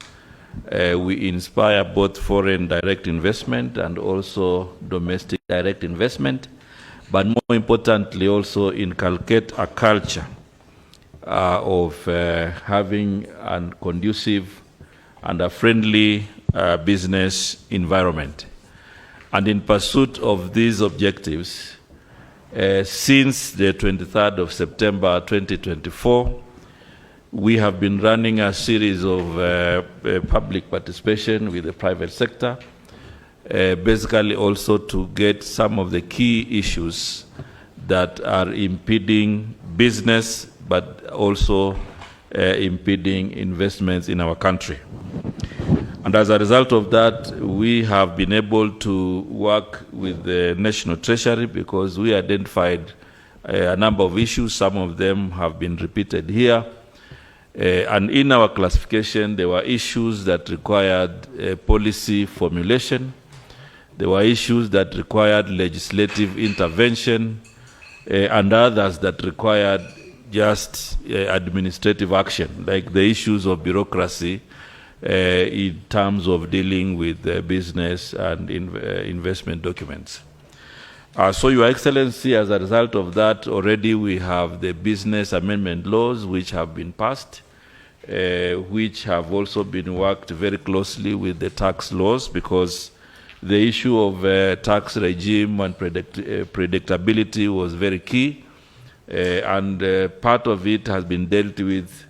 we inspire both foreign direct investment and also domestic direct investment, but more importantly also inculcate a culture of having a conducive and a friendly business environment. And in pursuit of these objectives, since the 23rd of September 2024, we have been running a series of public participation with the private sector, basically also to get some of the key issues that are impeding business, but also impeding investments in our country. And as a result of that, we have been able to work with the National Treasury because we identified a number of issues. Some of them have been repeated here. And in our classification, there were issues that required policy formulation. There were issues that required legislative intervention, and others that required just administrative action, like the issues of bureaucracy in terms of dealing with business and investment documents. So, Your Excellency, as a result of that, already we have the business amendment laws which have been passed, which have also been worked very closely with the tax laws, because the issue of tax regime and predictability was very key, and part of it has been dealt with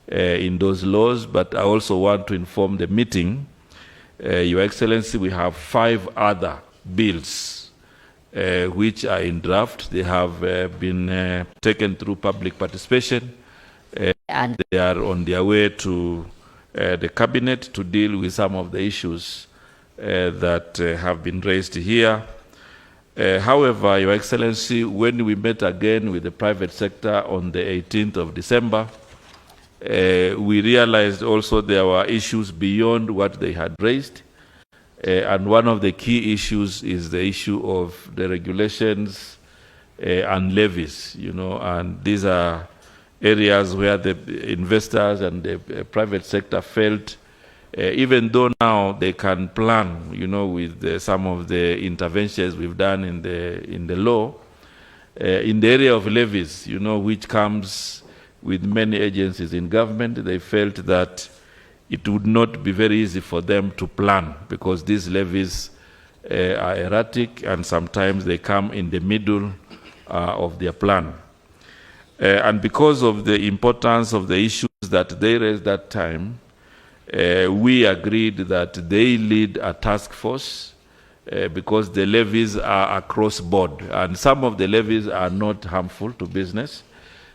in those laws. But I also want to inform the meeting, Your Excellency, we have 5 other bills which are in draft. They have been taken through public participation, and they are on their way to the cabinet to deal with some of the issues that have been raised here. However, Your Excellency, when we met again with the private sector on the 18th of December, we realized also there were issues beyond what they had raised. And one of the key issues is the issue of the regulations and levies, and these are areas where the investors and the private sector felt even though now they can plan, with some of the interventions we've done in the law, in the area of levies, which comes with many agencies in government, they felt that it would not be very easy for them to plan because these levies are erratic and sometimes they come in the middle of their plan. And because of the importance of the issues that they raised that time, we agreed that they lead a task force because the levies are across board and some of the levies are not harmful to business,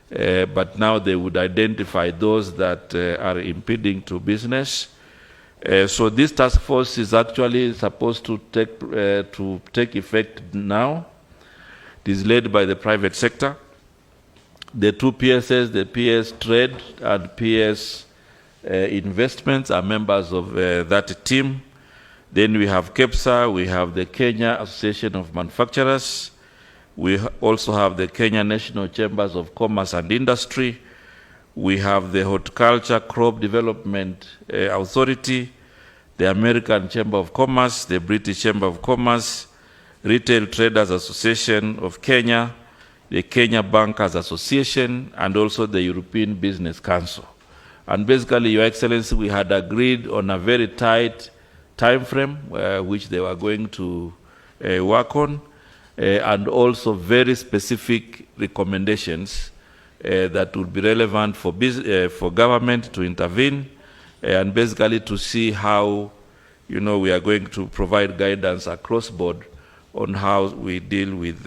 but now they would identify those that are impeding to business. So this task force is actually supposed to take effect now. It is led by the private sector. The two PSs, the PS Trade and PS Investments, are members of that team. Then we have KEPSA, we have the Kenya Association of Manufacturers. We also have the Kenya National Chambers of Commerce and Industry. We have the Horticulture Crop Development Authority, the American Chamber of Commerce, the British Chamber of Commerce, Retail Traders Association of Kenya, the Kenya Bankers Association, and also the European Business Council. And basically, Your Excellency, we had agreed on a very tight time frame which they were going to work on, and also very specific recommendations that would be relevant for government to intervene, and basically to see how, we are going to provide guidance across board on how we deal with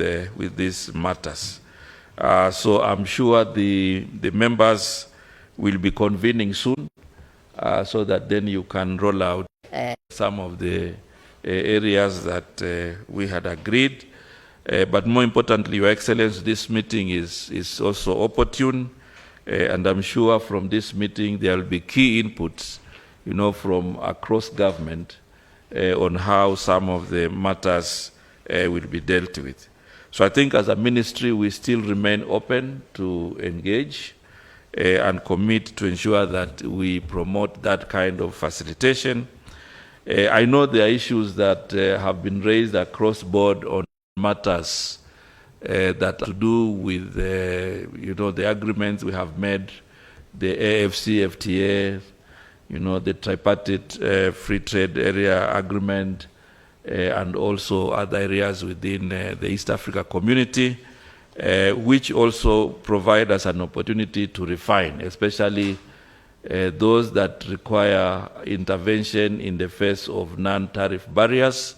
these matters. So I'm sure the members will be convening soon, so that then you can roll out some of the areas that we had agreed. But more importantly, Your Excellency, this meeting is also opportune, and I'm sure from this meeting there will be key inputs, from across government on how some of the matters will be dealt with. So I think as a ministry, we still remain open to engage and commit to ensure that we promote that kind of facilitation. I know there are issues that have been raised across board on matters that have to do with the agreements we have made, the AFC, FTA, the tripartite free trade area agreement, and also other areas within the East Africa community, which also provide us an opportunity to refine, especially those that require intervention in the face of non-tariff barriers,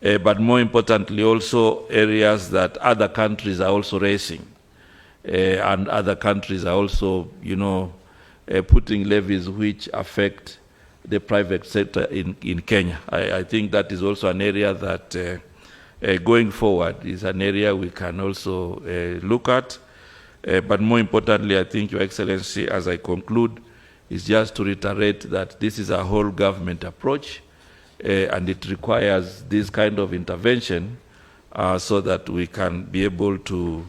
but more importantly also areas that other countries are also raising, and other countries are also, putting levies which affect the private sector in Kenya. I think that is also an area that going forward is an area we can also look at. But more importantly, I think, Your Excellency, as I conclude, is just to reiterate that this is a whole government approach, and it requires this kind of intervention so that we can be able to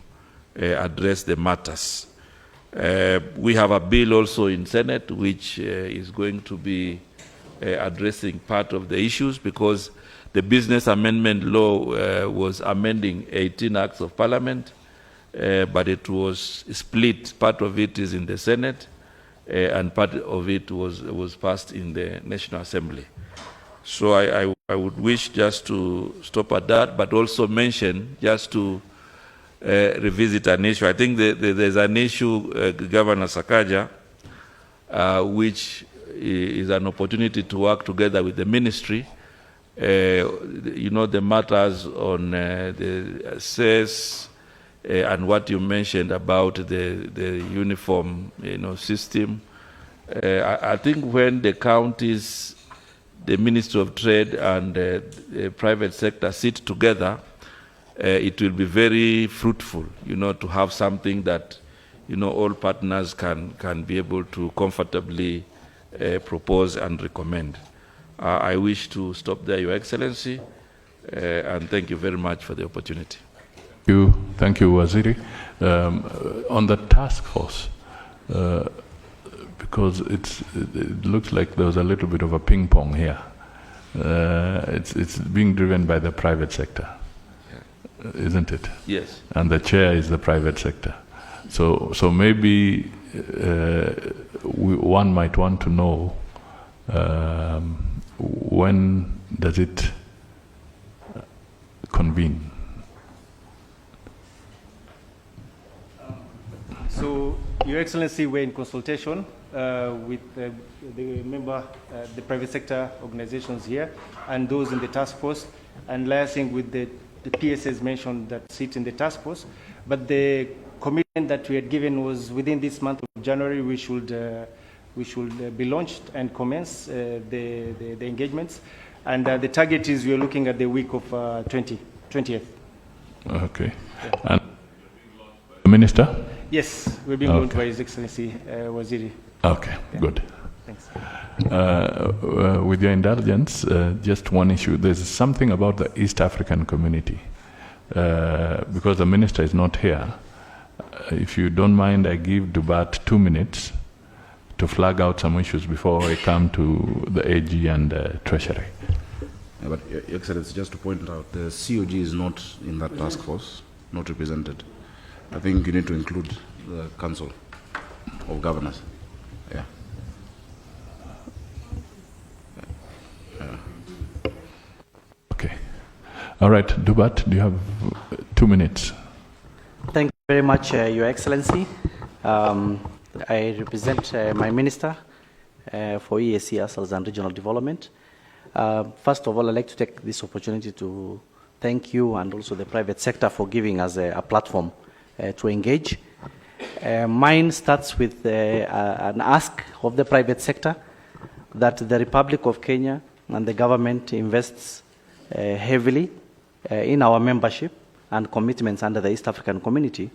address the matters. We have a bill also in Senate which is going to be addressing part of the issues, because the business amendment law was amending 18 acts of parliament, but it was split. Part of it is in the Senate, and part of it was passed in the National Assembly. So I would wish just to stop at that, but also mention, just to revisit an issue. I think there's an issue, Governor Sakaja, which is an opportunity to work together with the ministry. The matters on the cess and what you mentioned about the uniform system. I think when the counties, the Ministry of Trade and the private sector sit together, it will be very fruitful, to have something that, all partners can be able to comfortably propose and recommend. I wish to stop there, Your Excellency, and thank you very much for the opportunity. Thank you, Waziri. On the task force, because it looks like there was a little bit of a ping pong here. It's being driven by the private sector, isn't it? Yes. And the chair is the private sector. So maybe one might want to know when does it convene? So, Your Excellency, we're in consultation with the member, the private sector organizations here, and those in the task force, and liaising with the PSAs mentioned that sit in the task force. But the commitment that we had given was within this month of January, we should be launched and commence the engagements. And the target is we're looking at the week of 20th. Okay. Yeah. And the Minister? Yes, we're being launched by His Excellency Waziri. Okay, yeah. Good. Thanks. With your indulgence, just one issue. There's something about the East African community. Because the Minister is not here, if you don't mind, I give Dubat 2 minutes to flag out some issues before I come to the AG and Treasury. Yeah, but Your Excellency, just to point out, the COG is not in that task force, not represented. I think you need to include the Council of Governors. Yeah. Okay. All right, Dubat, do you have 2 minutes? Thank you very much, Your Excellency. I represent my Minister for EAC, ASALs and Regional Development. First of all, I'd like to take this opportunity to thank you and also the private sector for giving us a platform to engage. Mine starts with an ask of the private sector that the Republic of Kenya and the government invests heavily in our membership and commitments under the East African community,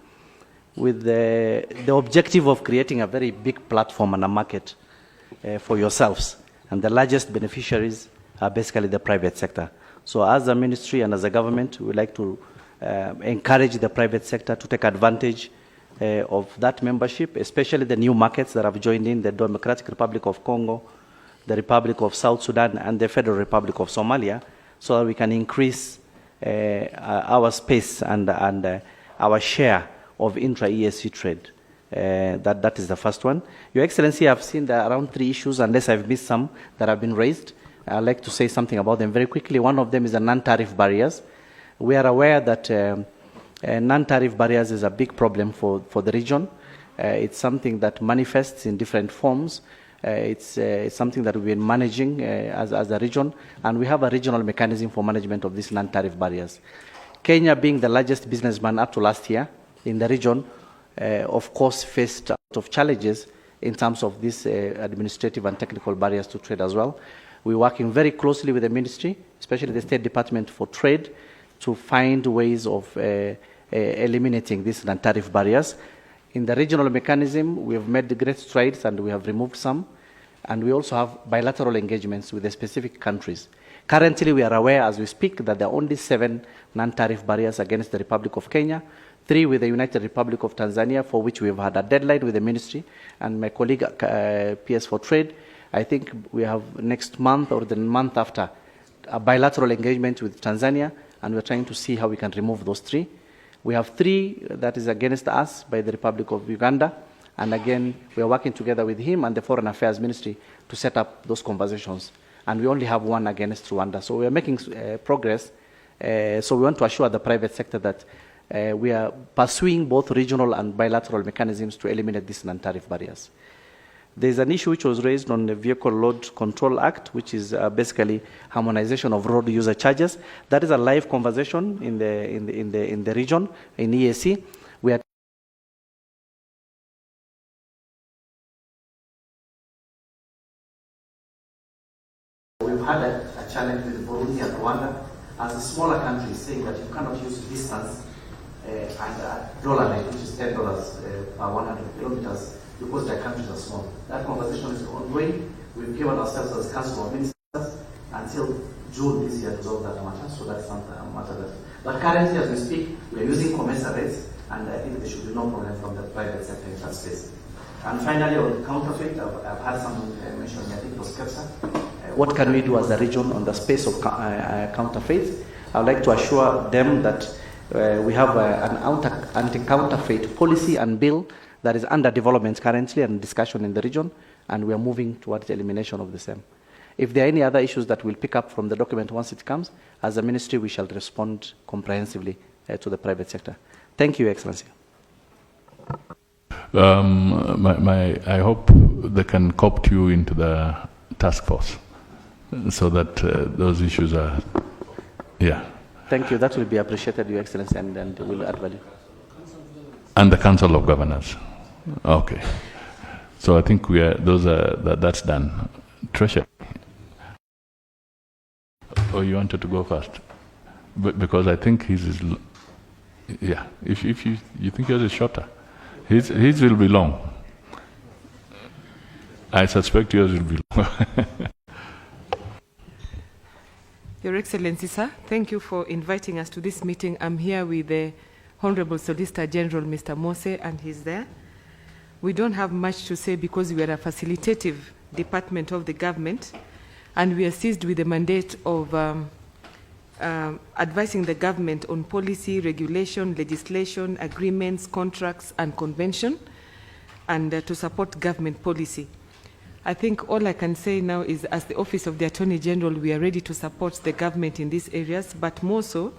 with the objective of creating a very big platform and a market for yourselves. And the largest beneficiaries are basically the private sector. So as a ministry and as a government, we would like to encourage the private sector to take advantage of that membership, especially the new markets that have joined in, the Democratic Republic of Congo, the Republic of South Sudan, and the Federal Republic of Somalia, so that we can increase our space and our share of intra-EAC trade. That is the first one. Your Excellency, I've seen there are around 3 issues, unless I've missed some, that have been raised. I'd like to say something about them very quickly. One of them is the non-tariff barriers. We are aware that non-tariff barriers is a big problem for the region. It's something that manifests in different forms. It's something that we've been managing as a region, and we have a regional mechanism for management of these non-tariff barriers. Kenya, being the largest businessman up to last year in the region, of course faced a lot of challenges in terms of these administrative and technical barriers to trade as well. We're working very closely with the ministry, especially the State Department for Trade, to find ways of eliminating these non-tariff barriers. In the regional mechanism, we have made great strides and we have removed some. And we also have bilateral engagements with the specific countries. Currently, we are aware as we speak that there are only 7 non-tariff barriers against the Republic of Kenya, 3 with the United Republic of Tanzania, for which we have had a deadline with the ministry and my colleague PS for Trade. I think we have next month or the month after a bilateral engagement with Tanzania, and we're trying to see how we can remove those 3. We have 3 that is against us by the Republic of Uganda, and again, we are working together with him and the Foreign Affairs Ministry to set up those conversations. And we only have 1 against Rwanda. So we are making progress. So we want to assure the private sector that we are pursuing both regional and bilateral mechanisms to eliminate these non-tariff barriers. There's an issue which was raised on the Vehicle Load Control Act, which is basically harmonization of road user charges. That is a live conversation in the region, in EAC. We are We've had a challenge with Burundi and Rwanda as a smaller country saying that you cannot use distance and a dollar rate, which is $10 per 100 kilometers, because their countries are small. That conversation is ongoing. We've given ourselves as Council of Ministers until June this year to resolve that matter, so that's not a matter that. But currently, as we speak, we are using commensurates, and I think there should be no problem from the private sector in that space. And finally, on the counterfeit, I've had someone mention, I think it was Kepsa. What can we do as a region on the space of counterfeit? I would like to assure them that we have an anti-counterfeit policy and bill that is under development currently and discussion in the region, and we are moving towards the elimination of the same. If there are any other issues that we'll pick up from the document once it comes, as a ministry, we shall respond comprehensively to the private sector. Thank you, Excellency. I hope they can opt you into the task force so that those issues are, yeah. Thank you. That will be appreciated, Your Excellency, and will add value. And the Council of Governors. Okay. So I think that's done. Treasury. Oh, you wanted to go first? Because I think his is, yeah, if you think yours is shorter, his will be long. I suspect yours will be long. Your Excellency, sir, thank you for inviting us to this meeting. I'm here with the Honorable Solicitor General, Mr. Mose, and he's there. We don't have much to say because we are a facilitative department of the government, and we are seized with the mandate of advising the government on policy, regulation, legislation, agreements, contracts, and convention, and to support government policy. I think all I can say now is, as the Office of the Attorney General, we are ready to support the government in these areas, but more so,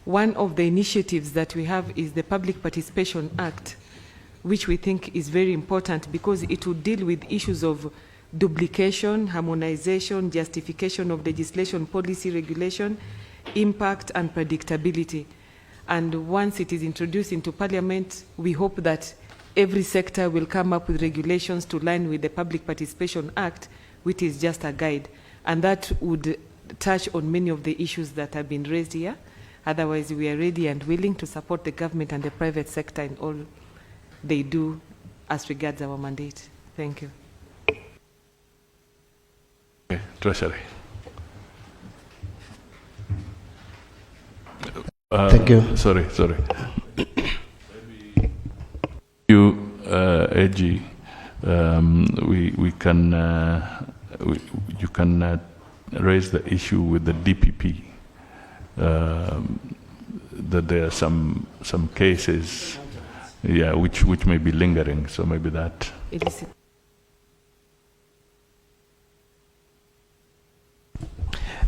one of the initiatives that we have is the Public Participation Act, which we think is very important because it will deal with issues of duplication, harmonization, justification of legislation, policy, regulation, impact, and predictability. And once it is introduced into Parliament, we hope that every sector will come up with regulations to line with the Public Participation Act, which is just a guide. And that would touch on many of the issues that have been raised here. Otherwise, we are ready and willing to support the government and the private sector in all they do as regards our mandate. Thank you. Okay, Treasury. Thank you. Sorry. You, AG, we can you can raise the issue with the DPP that there are some cases, yeah, which may be lingering. So maybe that.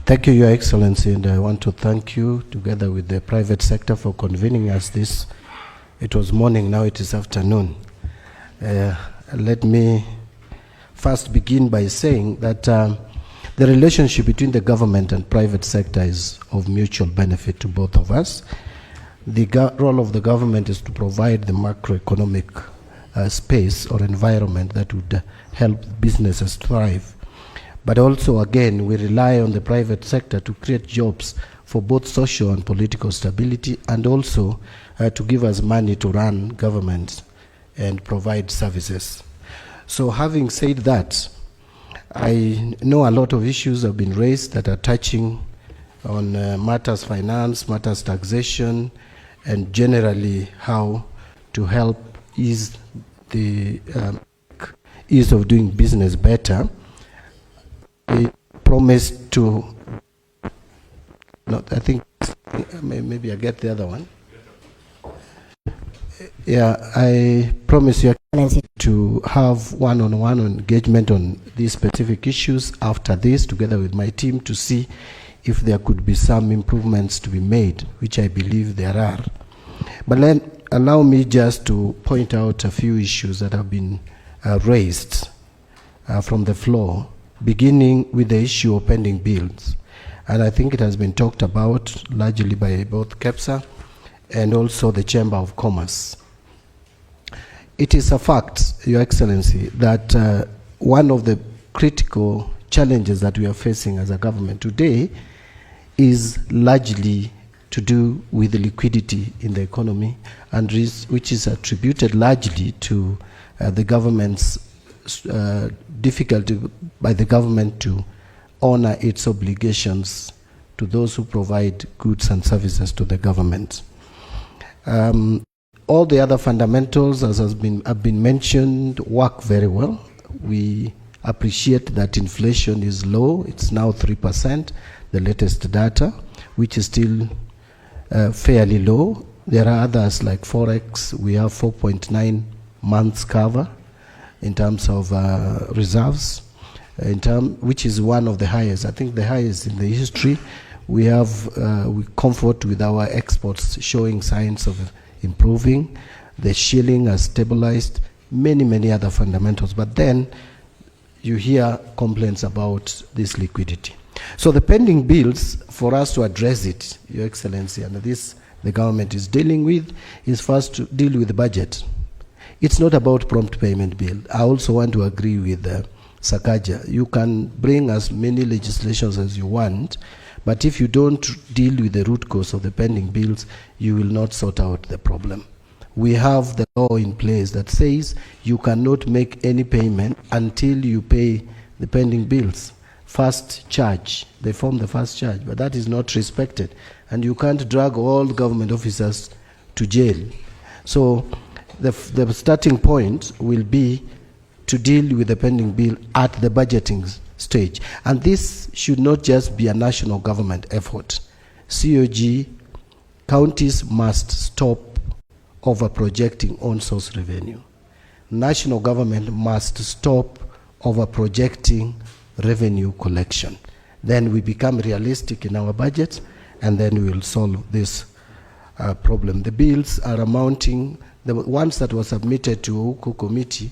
Thank you, Your Excellency, and I want to thank you, together with the private sector, for convening us this. It was morning, now it is afternoon. Let me first begin by saying that the relationship between the government and private sector is of mutual benefit to both of us. The role of the government is to provide the macroeconomic space or environment that would help businesses thrive. But also, again, we rely on the private sector to create jobs for both social and political stability, and also to give us money to run government and provide services. So having said that, I know a lot of issues have been raised that are touching on matters finance, matters taxation, and generally how to help ease the ease of doing business better. I promised to, I think maybe I get the other one. Yeah, I promise you to have one-on-one engagement on these specific issues after this, together with my team, to see if there could be some improvements to be made, which I believe there are. But allow me just to point out a few issues that have been raised from the floor, beginning with the issue of pending bills. And I think it has been talked about largely by both KEPSA and also the Chamber of Commerce. It is a fact, Your Excellency, that one of the critical challenges that we are facing as a government today is largely to do with the liquidity in the economy, and which is attributed largely to the government's difficulty by the government to honor its obligations to those who provide goods and services to the government. all the other fundamentals, as have been mentioned, work very well. We appreciate that inflation is low. It's now 3%, the latest data, which is still fairly low. There are others like Forex. We have 4.9 months cover in terms of reserves, which is one of the highest. I think the highest in the history. We have we comfort with our exports showing signs of improving. The shilling has stabilized. Many other fundamentals. But then you hear complaints about this liquidity. So the pending bills, for us to address it, Your Excellency, and this the government is dealing with, is first to deal with the budget. It's not about prompt payment bill. I also want to agree with Sakaja. You can bring as many legislations as you want, but if you don't deal with the root cause of the pending bills, you will not sort out the problem. We have the law in place that says you cannot make any payment until you pay the pending bills. First charge, they form the first charge, but that is not respected. And you can't drag all government officers to jail. So the starting point will be to deal with the pending bill at the budgeting stage. And this should not just be a national government effort. COG, counties must stop over-projecting on-source revenue. National government must stop over-projecting revenue collection. Then we become realistic in our budget, and then we will solve this problem. The bills are amounting, the ones that were submitted to UKU committee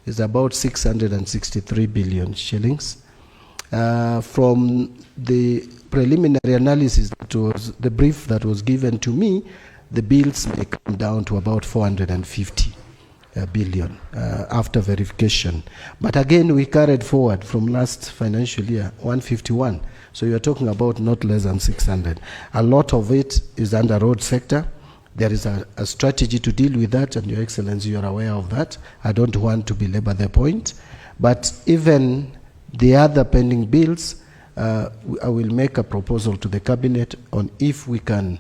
is about 663 billion shillings. From the preliminary analysis, that was the brief that was given to me, the bills may come down to about 450 billion after verification. But again, we carried forward from last financial year 151. So you're talking about not less than 600. A lot of it is under road sector. There is a strategy to deal with that, and Your Excellency, you are aware of that. I don't want to belabor the point. But even the other pending bills, I will make a proposal to the cabinet on if we can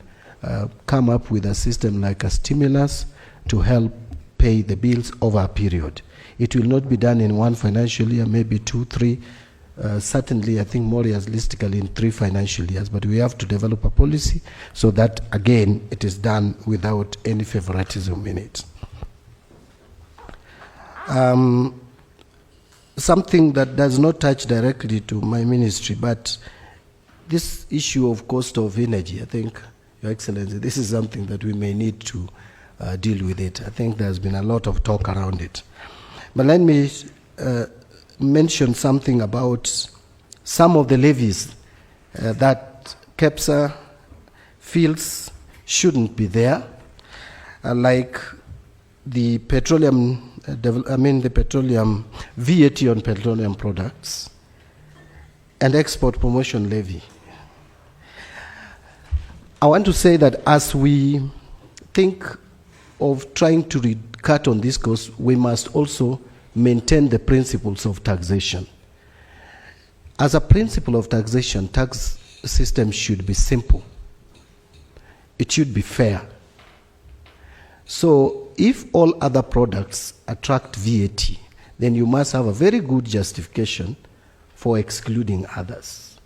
come up with a system like a stimulus to help pay the bills over a period. It will not be done in one financial year, maybe 2, 3, certainly I think more realistically in 3 financial years, but we have to develop a policy so that again it is done without any favoritism in it. Something that does not touch directly to my ministry, but this issue of cost of energy, I think, Your Excellency, this is something that we may need to deal with it. I think there's been a lot of talk around it. But let me mention something about some of the levies that KEPSA feels shouldn't be there, like the petroleum, the petroleum VAT on petroleum products and export promotion levy. I want to say that as we think of trying to cut on this cost, we must also maintain the principles of taxation. As a principle of taxation, tax system should be simple. It should be fair. So if all other products attract VAT, then you must have a very good justification for excluding others.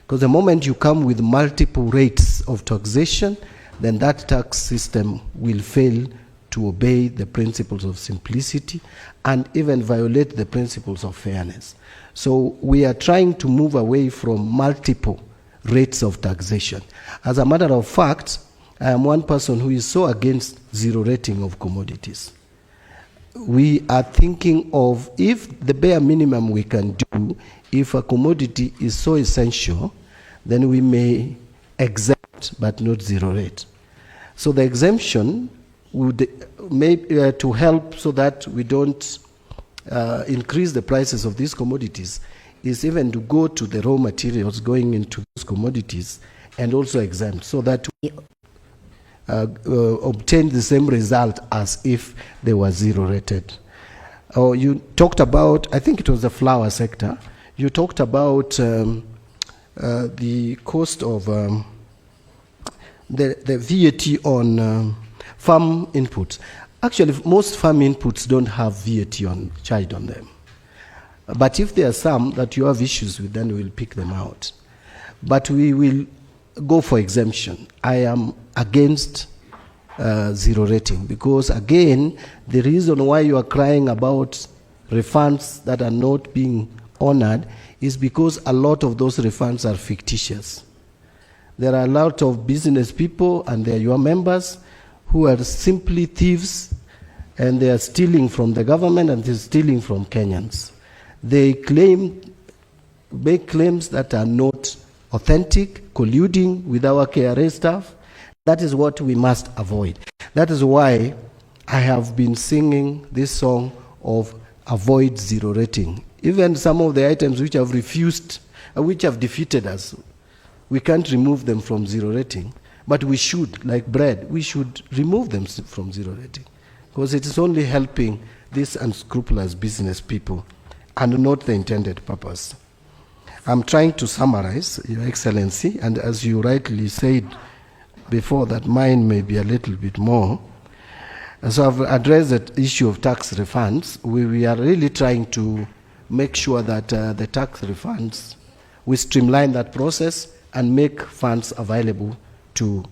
Because the moment you come with multiple rates of taxation, then that tax system will fail to obey the principles of simplicity and even violate the principles of fairness. So we are trying to move away from multiple rates of taxation. As a matter of fact, I am one person who is so against zero rating of commodities. We are thinking of if the bare minimum we can do, if a commodity is so essential, then we may exempt but not zero rate. So the exemption would to help so that we don't increase the prices of these commodities is even to go to the raw materials going into those commodities and also exempt so that we obtain the same result as if they were zero rated. Oh, you talked about, I think it was the flour sector, you talked about the cost of the VAT on farm inputs. Actually, most farm inputs don't have VAT charged on them. But if there are some that you have issues with, then we'll pick them out. But we will go for exemption. I am against zero rating because, again, the reason why you are crying about refunds that are not being honored is because a lot of those refunds are fictitious. There are a lot of business people, and they are your members, who are simply thieves, and they are stealing from the government and they're stealing from Kenyans. They make claims that are not authentic, colluding with our KRA staff. That is what we must avoid. That is why I have been singing this song of avoid zero rating. Even some of the items which have refused, which have defeated us, we can't remove them from zero rating. But we should, like bread, we should remove them from zero rating, because it is only helping these unscrupulous business people and not the intended purpose. I'm trying to summarize, Your Excellency, and as you rightly said before, that mine may be a little bit more. So I've addressed the issue of tax refunds. We are really trying to make sure that the tax refunds, we streamline that process and make funds available to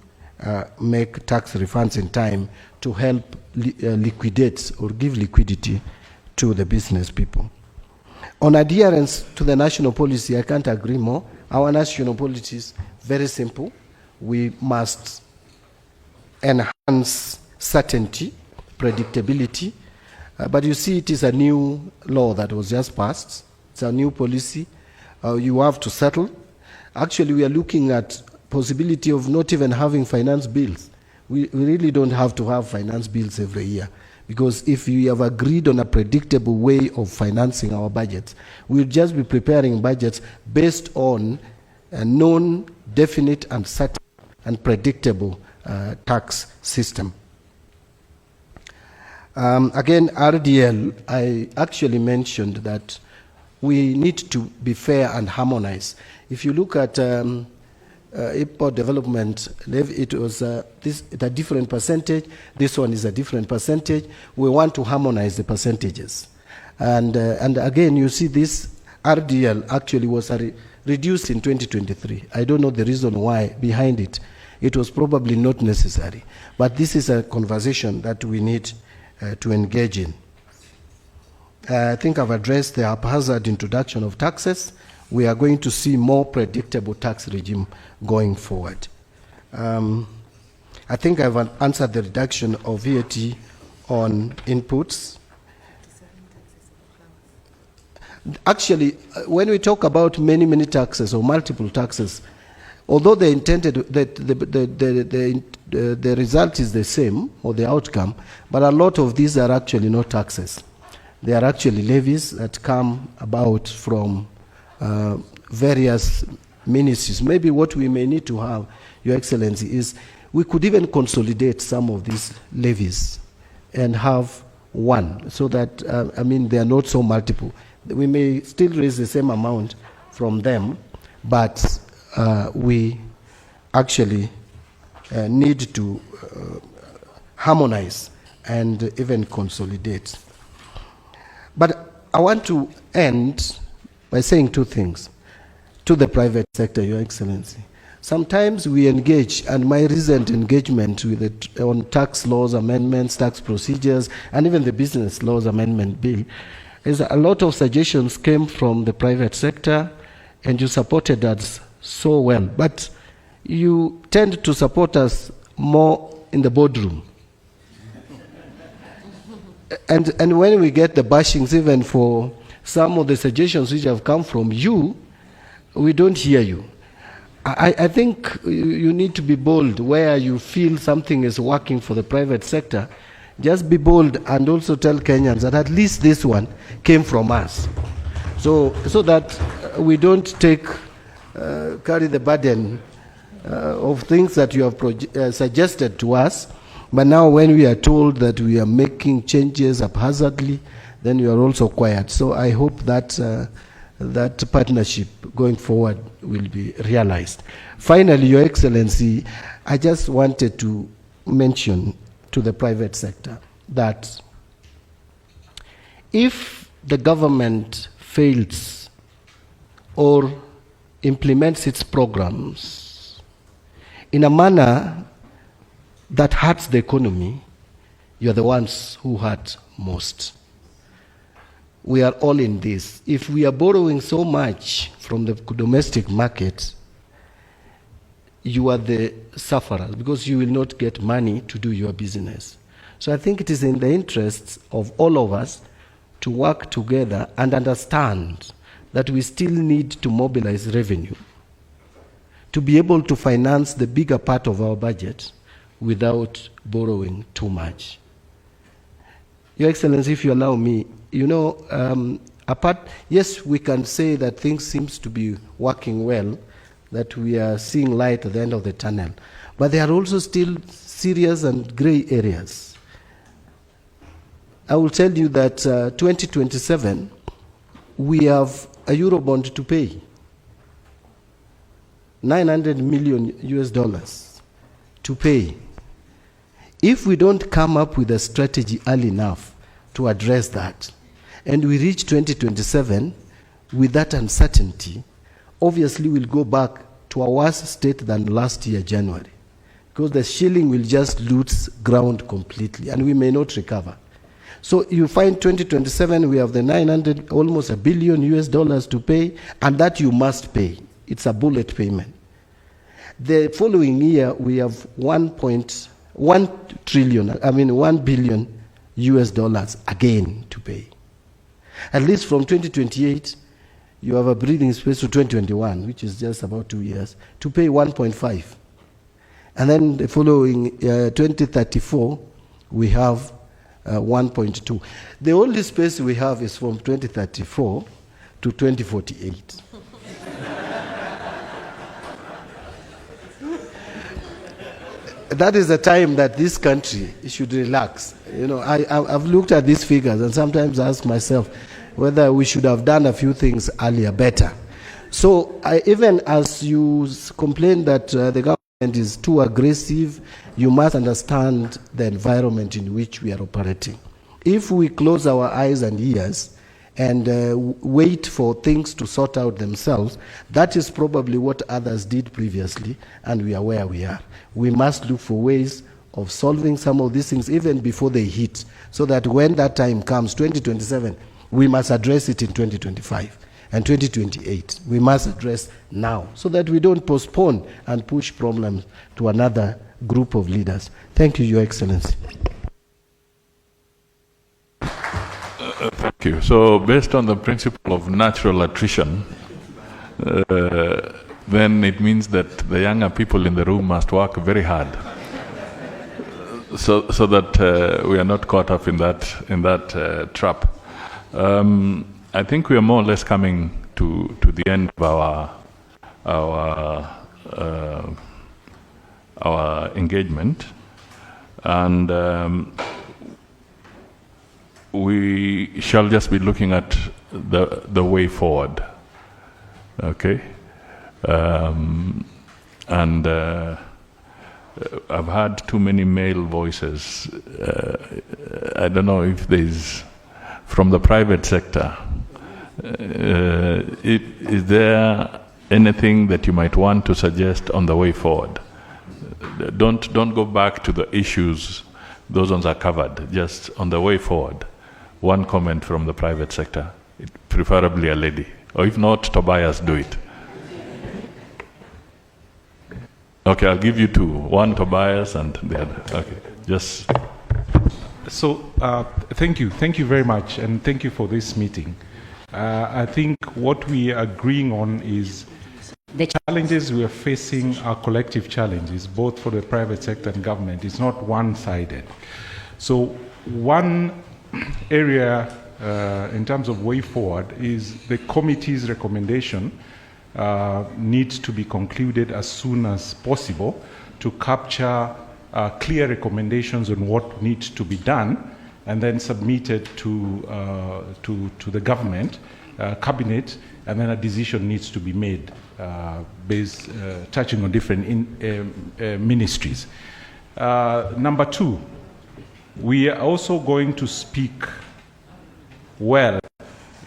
make tax refunds in time to help liquidate or give liquidity to the business people. On adherence to the national policy, I can't agree more. Our national policy is very simple. We must enhance certainty, predictability, but you see it is a new law that was just passed. It's a new policy. You have to settle. Actually, we are looking at possibility of not even having finance bills. We really don't have to have finance bills every year, because if we have agreed on a predictable way of financing our budgets, we'll just be preparing budgets based on a known, definite, and certain and predictable tax system. Again, RDL, I actually mentioned that we need to be fair and harmonize. If you look at import development, it was a different percentage. This one is a different percentage. We want to harmonize the percentages. And again, you see this RDL actually was reduced in 2023. I don't know the reason why behind it. It was probably not necessary. But this is a conversation that we need to engage in. I think I've addressed the haphazard introduction of taxes. We are going to see more predictable tax regime going forward. I think I've answered the reduction of VAT on inputs. Actually, when we talk about many taxes or multiple taxes, although they intended that the result is the same, or the outcome, but a lot of these are actually not taxes. They are actually levies that come about from various ministries. Maybe what we may need to have, Your Excellency, is we could even consolidate some of these levies and have one, so that, they are not so multiple. We may still raise the same amount from them, but we actually need to harmonize and even consolidate. But I want to end by saying two things to the private sector, Your Excellency. Sometimes we engage, and my recent engagement with it on tax laws amendments, tax procedures, and even the business laws amendment bill, is a lot of suggestions came from the private sector, and you supported us so well. But you tend to support us more in the boardroom. And when we get the bashings, even for some of the suggestions which have come from you, we don't hear you. I think you need to be bold where you feel something is working for the private sector. Just be bold and also tell Kenyans that at least this one came from us. So that we don't carry the burden of things that you have suggested to us. But now when we are told that we are making changes haphazardly, then you are also quiet. So I hope that that partnership going forward will be realized. Finally, Your Excellency, I just wanted to mention to the private sector that if the government fails or implements its programs in a manner that hurts the economy, you're the ones who hurt most. We are all in this. If we are borrowing so much from the domestic market, you are the sufferers because you will not get money to do your business. So I think it is in the interests of all of us to work together and understand that we still need to mobilize revenue to be able to finance the bigger part of our budget without borrowing too much. Your Excellency, if you allow me, you know, yes, we can say that things seems to be working well, that we are seeing light at the end of the tunnel, but there are also still serious and gray areas. I will tell you that 2027, we have a Eurobond to pay, $900 million US to pay. If we don't come up with a strategy early enough to address that, and we reach 2027 with that uncertainty, obviously we'll go back to a worse state than last year, January, because the shilling will just lose ground completely, and we may not recover. So you find 2027, we have the 900, almost $1 billion US to pay, and that you must pay. It's a bullet payment. The following year, we have $1 billion US again to pay. At least from 2028, you have a breathing space to 2021, which is just about 2 years, to pay 1.5. And then the following 2034, we have 1.2. The only space we have is from 2034 to 2048. That is the time that this country should relax. You know, I've looked at these figures and sometimes ask myself whether we should have done a few things earlier better. So even as you complain that the government is too aggressive, you must understand the environment in which we are operating. If we close our eyes and ears and wait for things to sort out themselves, that is probably what others did previously, and we are where we are. We must look for ways of solving some of these things even before they hit, so that when that time comes, 2027, we must address it in 2025. And 2028, we must address now, so that we don't postpone and push problems to another group of leaders. Thank you, Your Excellency. Thank you. So based on the principle of natural attrition, then it means that the younger people in the room must work very hard so that we are not caught up in that trap. I think we are more or less coming to the end of our engagement, and we shall just be looking at the way forward. Okay, and I've heard too many male voices. I don't know if there's from the private sector. Is there anything that you might want to suggest on the way forward? Don't go back to the issues; those ones are covered. Just on the way forward, one comment from the private sector, preferably a lady, or if not, Tobias, do it. Okay, I'll give you two. One Tobias and the other. Okay, just. So, thank you very much, and thank you for this meeting. I think what we are agreeing on is the challenges we are facing are collective challenges, both for the private sector and government. It's not one-sided. So, one area in terms of way forward is the committee's recommendation needs to be concluded as soon as possible to capture clear recommendations on what needs to be done, and then submitted to the government, cabinet, and then a decision needs to be made touching on different ministries. Number two, we are also going to speak well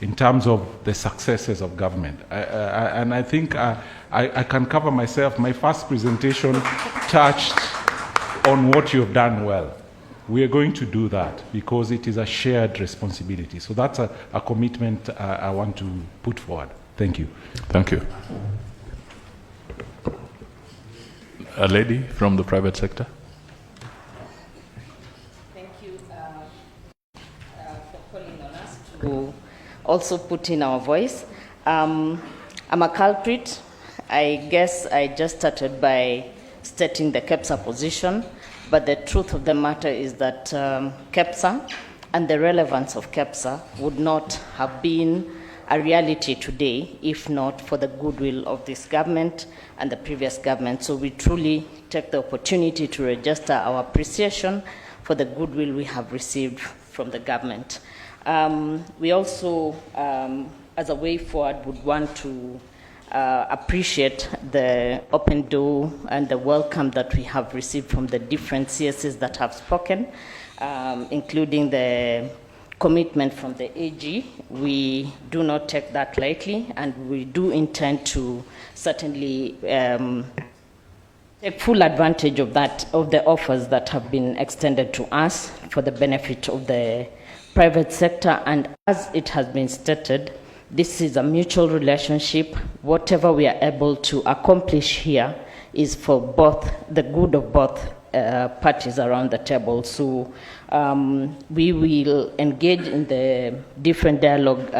in terms of the successes of government. And I think I can cover myself. My first presentation touched on what you've done well. We are going to do that because it is a shared responsibility. So that's a commitment I want to put forward. Thank you. Thank you. A lady from the private sector. Thank you for calling on us to also put in our voice. I'm a culprit. I guess I just started by stating the KEPSA position, but the truth of the matter is that KEPSA and the relevance of KEPSA would not have been a reality today if not for the goodwill of this government and the previous government. So we truly take the opportunity to register our appreciation for the goodwill we have received from the government. We also, as a way forward, would want to appreciate the open door and the welcome that we have received from the different CSs that have spoken, including the commitment from the AG. We do not take that lightly, and we do intend to certainly take full advantage of the offers that have been extended to us for the benefit of the private sector. And as it has been stated, this is a mutual relationship. Whatever we are able to accomplish here is for both the good of both parties around the table. So we will engage in the different dialogue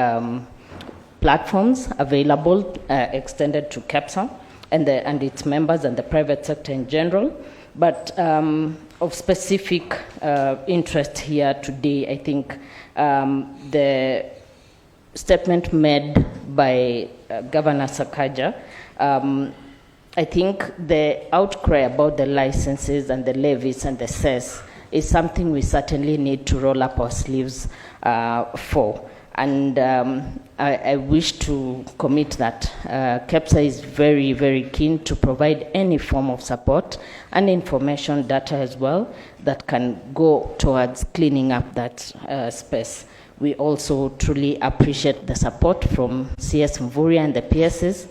platforms available, extended to KEPSA and its members and the private sector in general. But of specific interest here today, I think the statement made by Governor Sakaja, I think the outcry about the licenses and the levies and the cess is something we certainly need to roll up our sleeves for. And I wish to commit that KEPSA is very, very keen to provide any form of support and information data as well that can go towards cleaning up that space. We also truly appreciate the support from CS Mvurya and the PSs.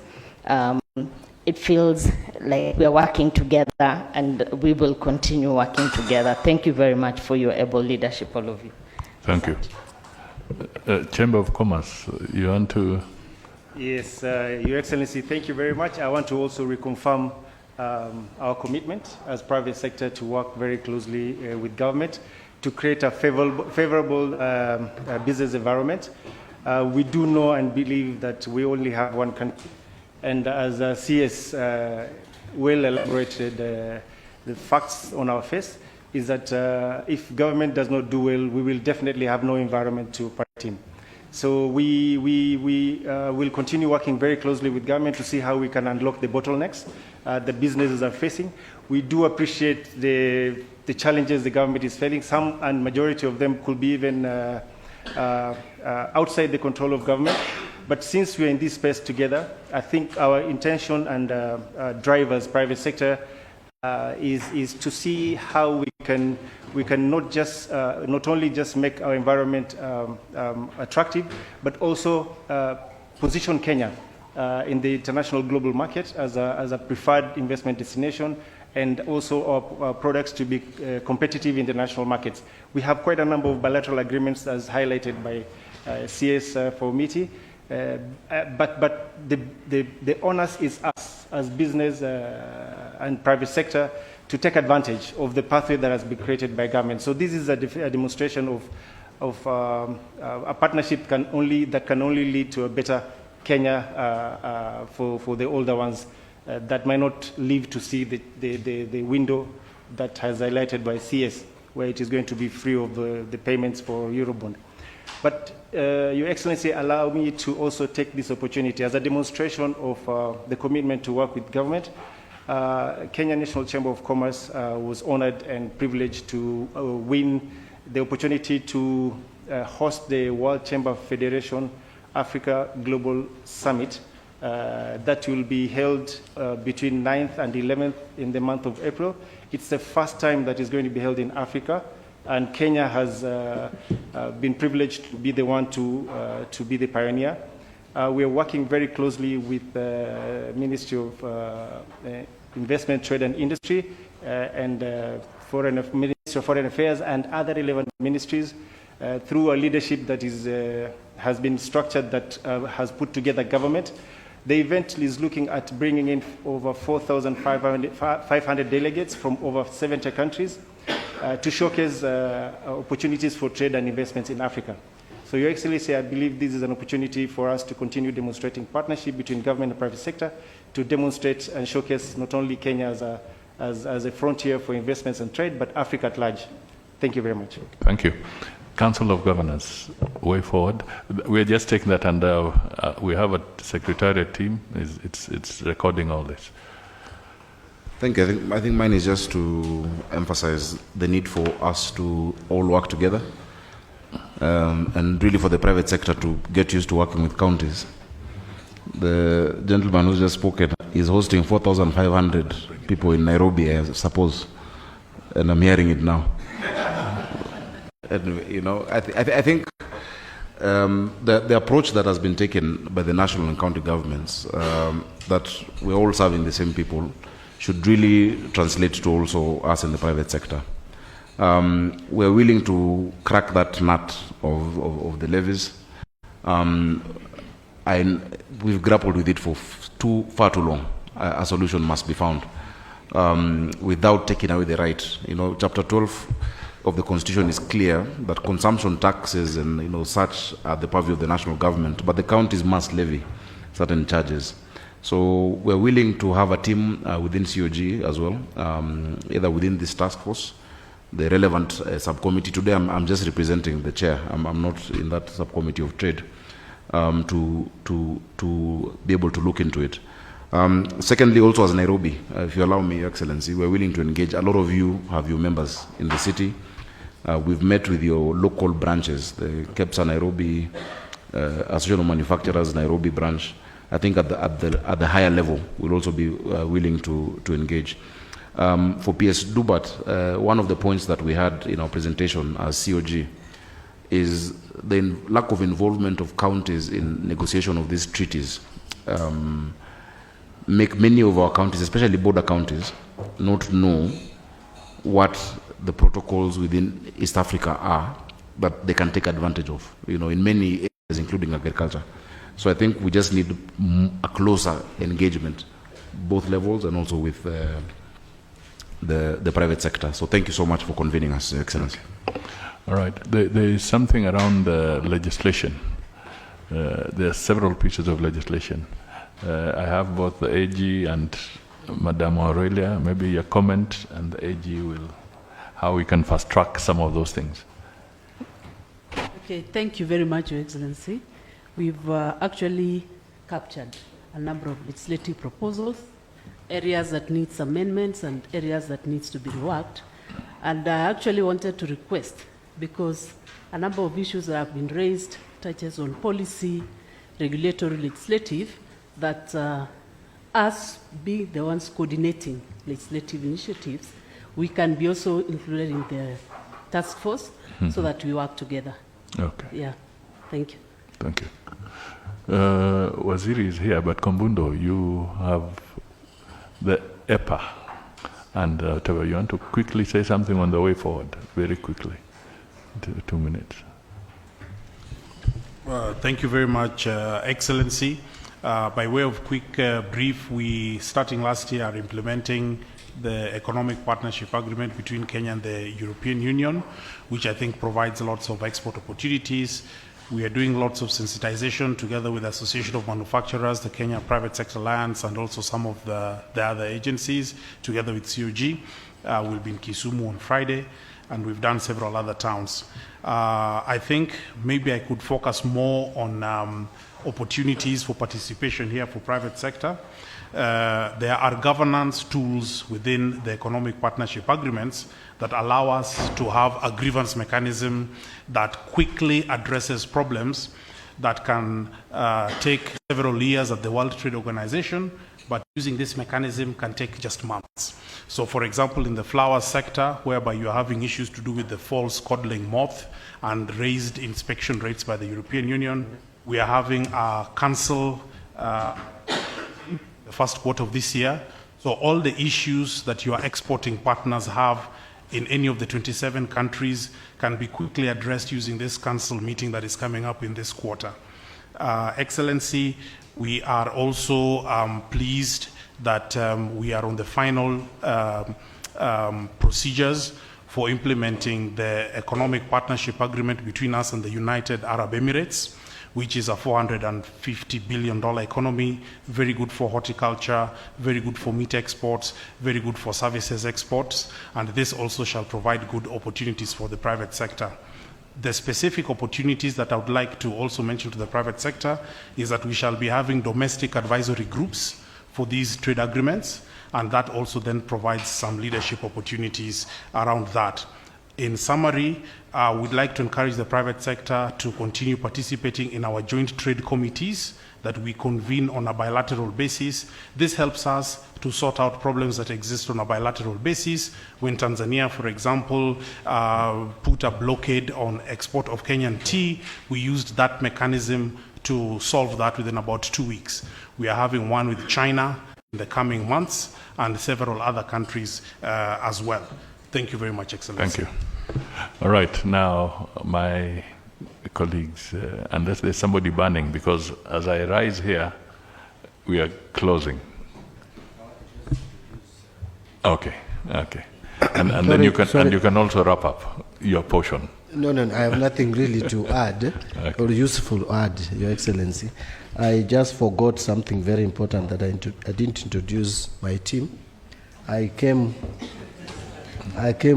It feels like we are working together, and we will continue working together. Thank you very much for your able leadership, all of you. Thank you. Chamber of Commerce, you want to? Yes, Your Excellency, thank you very much. I want to also reconfirm our commitment as private sector to work very closely with government to create a favorable business environment. We do know and believe that we only have one country. And as CS well elaborated, the facts on our face is that if government does not do well, we will definitely have no environment to operate in. So we will continue working very closely with government to see how we can unlock the bottlenecks the businesses are facing. We do appreciate the challenges the government is facing. Some and majority of them could be even outside the control of government. But since we're in this space together, I think our intention and drive as private sector is to see how we can not only just make our environment attractive, but also position Kenya in the international global market as a preferred investment destination, and also our products to be competitive in the national markets. We have quite a number of bilateral agreements, as highlighted by CS for MITI. But the onus is us as business and private sector to take advantage of the pathway that has been created by government. So this is a demonstration of a partnership that can only lead to a better Kenya for the older ones that might not live to see the window that has highlighted by CS, where it is going to be free of the payments for Eurobond. But Your Excellency, allow me to also take this opportunity as a demonstration of the commitment to work with government. Kenya National Chamber of Commerce was honored and privileged to win the opportunity to host the World Chamber Federation Africa Global Summit that will be held between 9th and 11th in the month of April. It's the first time that is going to be held in Africa. and Kenya has been privileged to be the one to be the pioneer. We are working very closely with the Ministry of Investment, Trade and Industry and Ministry of Foreign Affairs and other relevant ministries through a leadership that has been structured, that has put together government. The event is looking at bringing in over 4,500 delegates from over 70 countries to showcase opportunities for trade and investments in Africa. So, Your Excellency, I believe this is an opportunity for us to continue demonstrating partnership between government and private sector to demonstrate and showcase not only Kenya as a frontier for investments and trade, but Africa at large. Thank you very much. Thank you. Council of Governors, way forward. We're just taking that, and we have a secretariat team. It's recording all this. Thank you. I think mine is just to emphasize the need for us to all work together, and really for the private sector to get used to working with counties. The gentleman who's just spoken is hosting 4,500 people in Nairobi, I suppose, and I'm hearing it now. And, you know, I think the approach that has been taken by the national and county governments, that we're all serving the same people, should really translate to also us in the private sector. We're willing to crack that nut of the levies. We've grappled with it for far too long. A solution must be found without taking away the right. You know, Chapter 12 of the Constitution is clear that consumption taxes and such are the purview of the national government, but the counties must levy certain charges. So we're willing to have a team within COG as well, either within this task force, the relevant subcommittee. Today I'm just representing the chair. I'm not in that subcommittee of trade, to be able to look into it. Secondly, also as Nairobi, if you allow me, Your Excellency, we're willing to engage. A lot of you have your members in the city. We've met with your local branches, the KEPSA Nairobi, Association of Manufacturers Nairobi branch. I think at the higher level, we'll also be willing to engage. For PS Dubat, one of the points that we had in our presentation as COG is the lack of involvement of counties in negotiation of these treaties. Make many of our counties, especially border counties, not know what the protocols within East Africa are that they can take advantage of, in many areas, including agriculture. So I think we just need a closer engagement, both levels and also with the private sector. So thank you so much for convening us, Your Excellency. All right. There is something around the legislation. There are several pieces of legislation. I have both the AG and Madam Aurelia. Maybe a comment, and the AG will, how we can fast track some of those things. Okay, thank you very much, Your Excellency. We've actually captured a number of legislative proposals, areas that needs amendments and areas that needs to be reworked. And I actually wanted to request, because a number of issues that have been raised touches on policy, regulatory, legislative, that us being the ones coordinating legislative initiatives, we can be also included in the task force so that we work together. Okay. Yeah. Thank you. Thank you. Waziri is here, but Kombundo, you have the EPA. And Tawa, you want to quickly say something on the way forward, very quickly, 2 minutes. Thank you very much, Excellency. By way of quick brief, we, starting last year, are implementing the Economic Partnership Agreement between Kenya and the European Union, which I think provides lots of export opportunities. We are doing lots of sensitization together with the Association of Manufacturers, the Kenya Private Sector Alliance, and also some of the other agencies, together with COG. We'll be in Kisumu on Friday, and we've done several other towns. I think maybe I could focus more on opportunities for participation here for private sector. There are governance tools within the economic partnership agreements that allow us to have a grievance mechanism that quickly addresses problems that can take several years at the World Trade Organization, but using this mechanism can take just months. So for example, in the flower sector, whereby you're having issues to do with the false codling moth and raised inspection rates by the European Union, we are having a council the first quarter of this year. So all the issues that your exporting partners have in any of the 27 countries can be quickly addressed using this council meeting that is coming up in this quarter. Excellency, we are also pleased that we are on the final procedures for implementing the economic partnership agreement between us and the United Arab Emirates, which is a $450 billion economy, very good for horticulture, very good for meat exports, very good for services exports, and this also shall provide good opportunities for the private sector. The specific opportunities that I would like to also mention to the private sector is that we shall be having domestic advisory groups for these trade agreements, and that also then provides some leadership opportunities around that. In summary, we'd like to encourage the private sector to continue participating in our joint trade committees that we convene on a bilateral basis. This helps us to sort out problems that exist on a bilateral basis. When Tanzania, for example, put a blockade on export of Kenyan tea, we used that mechanism to solve that within about 2 weeks. We are having one with China in the coming months and several other countries as well. Thank you very much, Excellency. Thank you. All right, now my colleagues, unless there's somebody burning, because as I rise here, we are closing. Okay, okay. And then you can also wrap up your portion. No, I have nothing really to add or useful to add, Your Excellency. I just forgot something very important that I didn't introduce my team. I came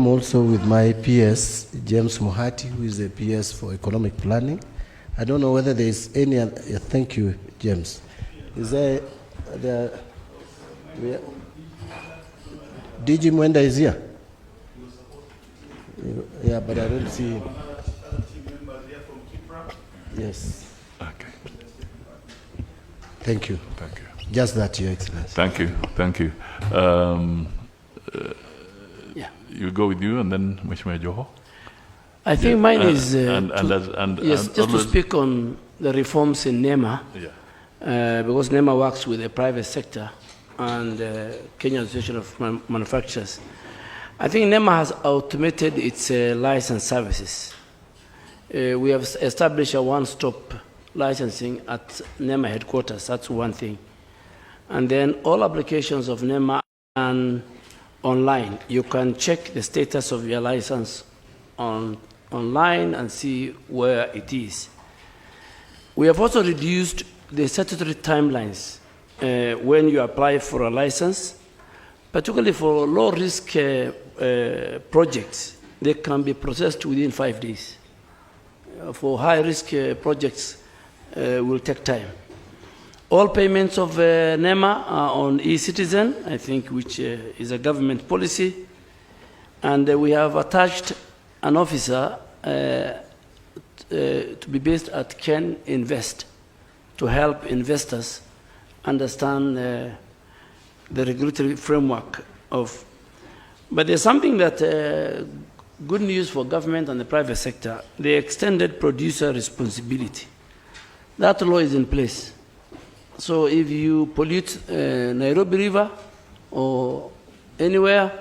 also with my PS, James Mohati, who is a PS for economic planning. I don't know whether there is any other, thank you, James. Is there DG Mwenda is here? Yeah, but I don't see him. Yes. Okay. Thank you. Thank you. Just that, Your Excellency. Thank you. Thank you. You go with you, and then Mheshimiwa Joho. I think mine is just to speak on the reforms in NEMA, because NEMA works with the private sector and Kenya Association of Manufacturers. I think NEMA has automated its license services. We have established a one-stop licensing at NEMA headquarters. That's one thing. And then all applications of NEMA and online. You can check the status of your license online and see where it is. We have also reduced the statutory timelines when you apply for a license, particularly for low-risk projects. They can be processed within 5 days. For high-risk projects, will take time. All payments of NEMA are on e-citizen, I think, which is a government policy. And we have attached an officer to be based at Ken Invest to help investors understand the regulatory framework of. But there's something that good news for government and the private sector, the extended producer responsibility. That law is in place. So if you pollute Nairobi River or anywhere,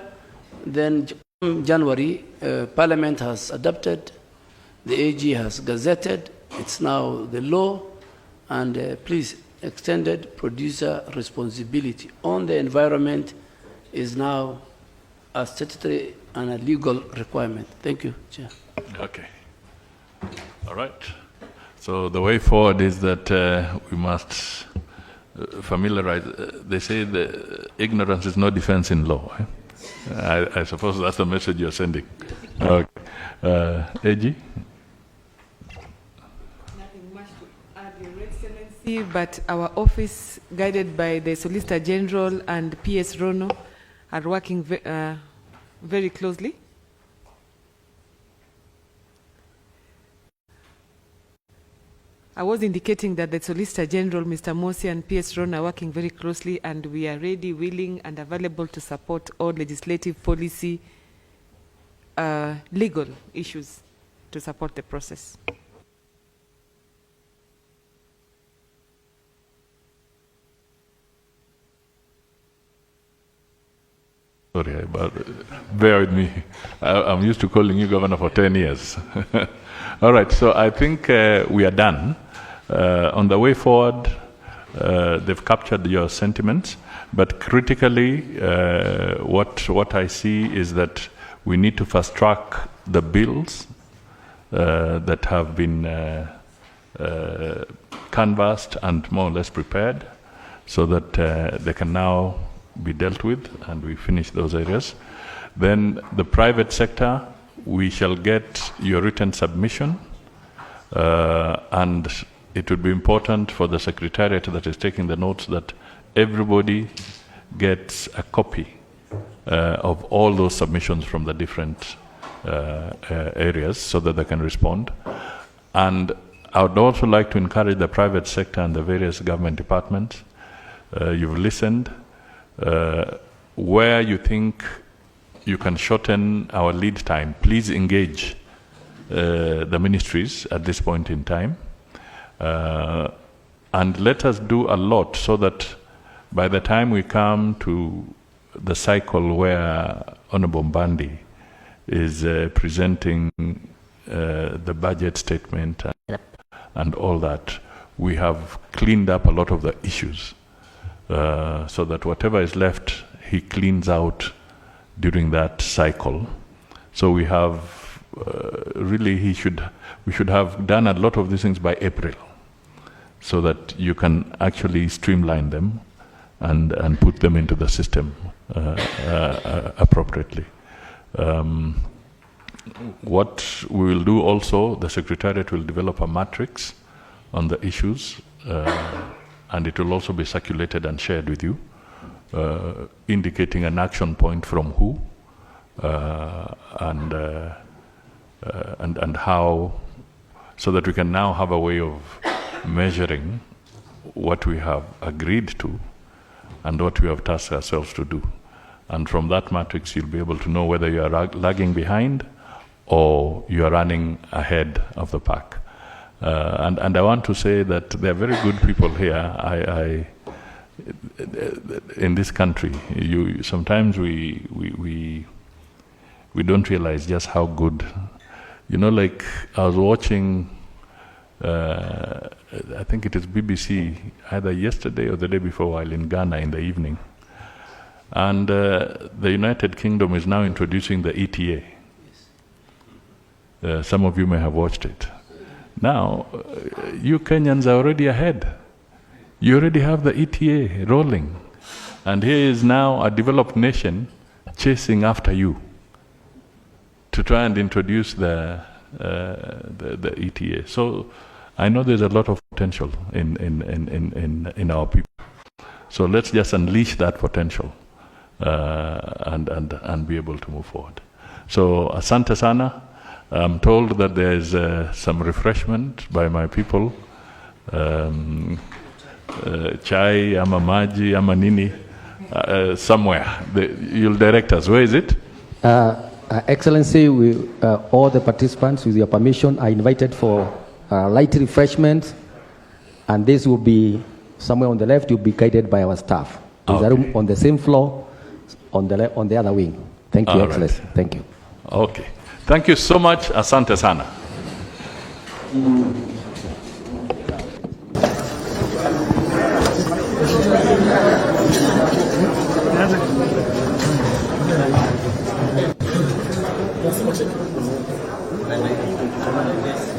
then January, Parliament has adopted, the AG has gazetted, it's now the law, and please, extended producer responsibility on the environment is now a statutory and a legal requirement. Thank you, Chair. Okay. All right. So the way forward is that we must familiarize. They say the ignorance is no defense in law. I suppose that's the message you're sending. Okay. AG? Nothing much to add, Your Excellency, but our office, guided by the Solicitor General and PS Rono, are working very closely. I was indicating that the Solicitor General, Mr. Mosi, and PS Ron are working very closely, and we are ready, willing, and available to support all legislative, policy, legal issues to support the process. Sorry, but bear with me. I'm used to calling you governor for 10 years. All right, so I think we are done. On the way forward, they've captured your sentiments, but critically, what I see is that we need to fast track the bills that have been canvassed and more or less prepared, so that they can now be dealt with, and we finish those areas. Then the private sector, we shall get your written submission, and it would be important for the Secretariat that is taking the notes that everybody gets a copy of all those submissions from the different areas, so that they can respond. And I would also like to encourage the private sector and the various government departments. You've listened. Where you think you can shorten our lead time, please engage the ministries at this point in time. And let us do a lot so that by the time we come to the cycle where Honorable Mbandi is presenting the budget statement and all that, we have cleaned up a lot of the issues. So that whatever is left, he cleans out during that cycle. So we have really, we should have done a lot of these things by April, so that you can actually streamline them and put them into the system appropriately. What we will do also, the Secretariat will develop a matrix on the issues, and it will also be circulated and shared with you, indicating an action point from who and how, so that we can now have a way of measuring what we have agreed to and what we have tasked ourselves to do. And from that matrix, you'll be able to know whether you are lagging behind or you are running ahead of the pack. And I want to say that there are very good people here. In this country, sometimes we don't realize just how good. You know, like I was watching, I think it is BBC, either yesterday or the day before, while in Ghana in the evening. And the United Kingdom is now introducing the ETA. Some of you may have watched it. Now, you Kenyans are already ahead. You already have the ETA rolling. And here is now a developed nation chasing after you to try and introduce the ETA. So I know there's a lot of potential in our people. So let's just unleash that potential and be able to move forward. So asante sana. I'm told that there is some refreshment by my people. Chai, ama maji, ama nini, somewhere. You'll direct us. Where is it? Excellency, all the participants, with your permission, are invited for light refreshment, and this will be somewhere on the left. You'll be guided by our staff. There's a room on the same floor, on the other wing. Thank you, Excellency. Right. Thank you. Okay. Thank you so much. Asante sana. That's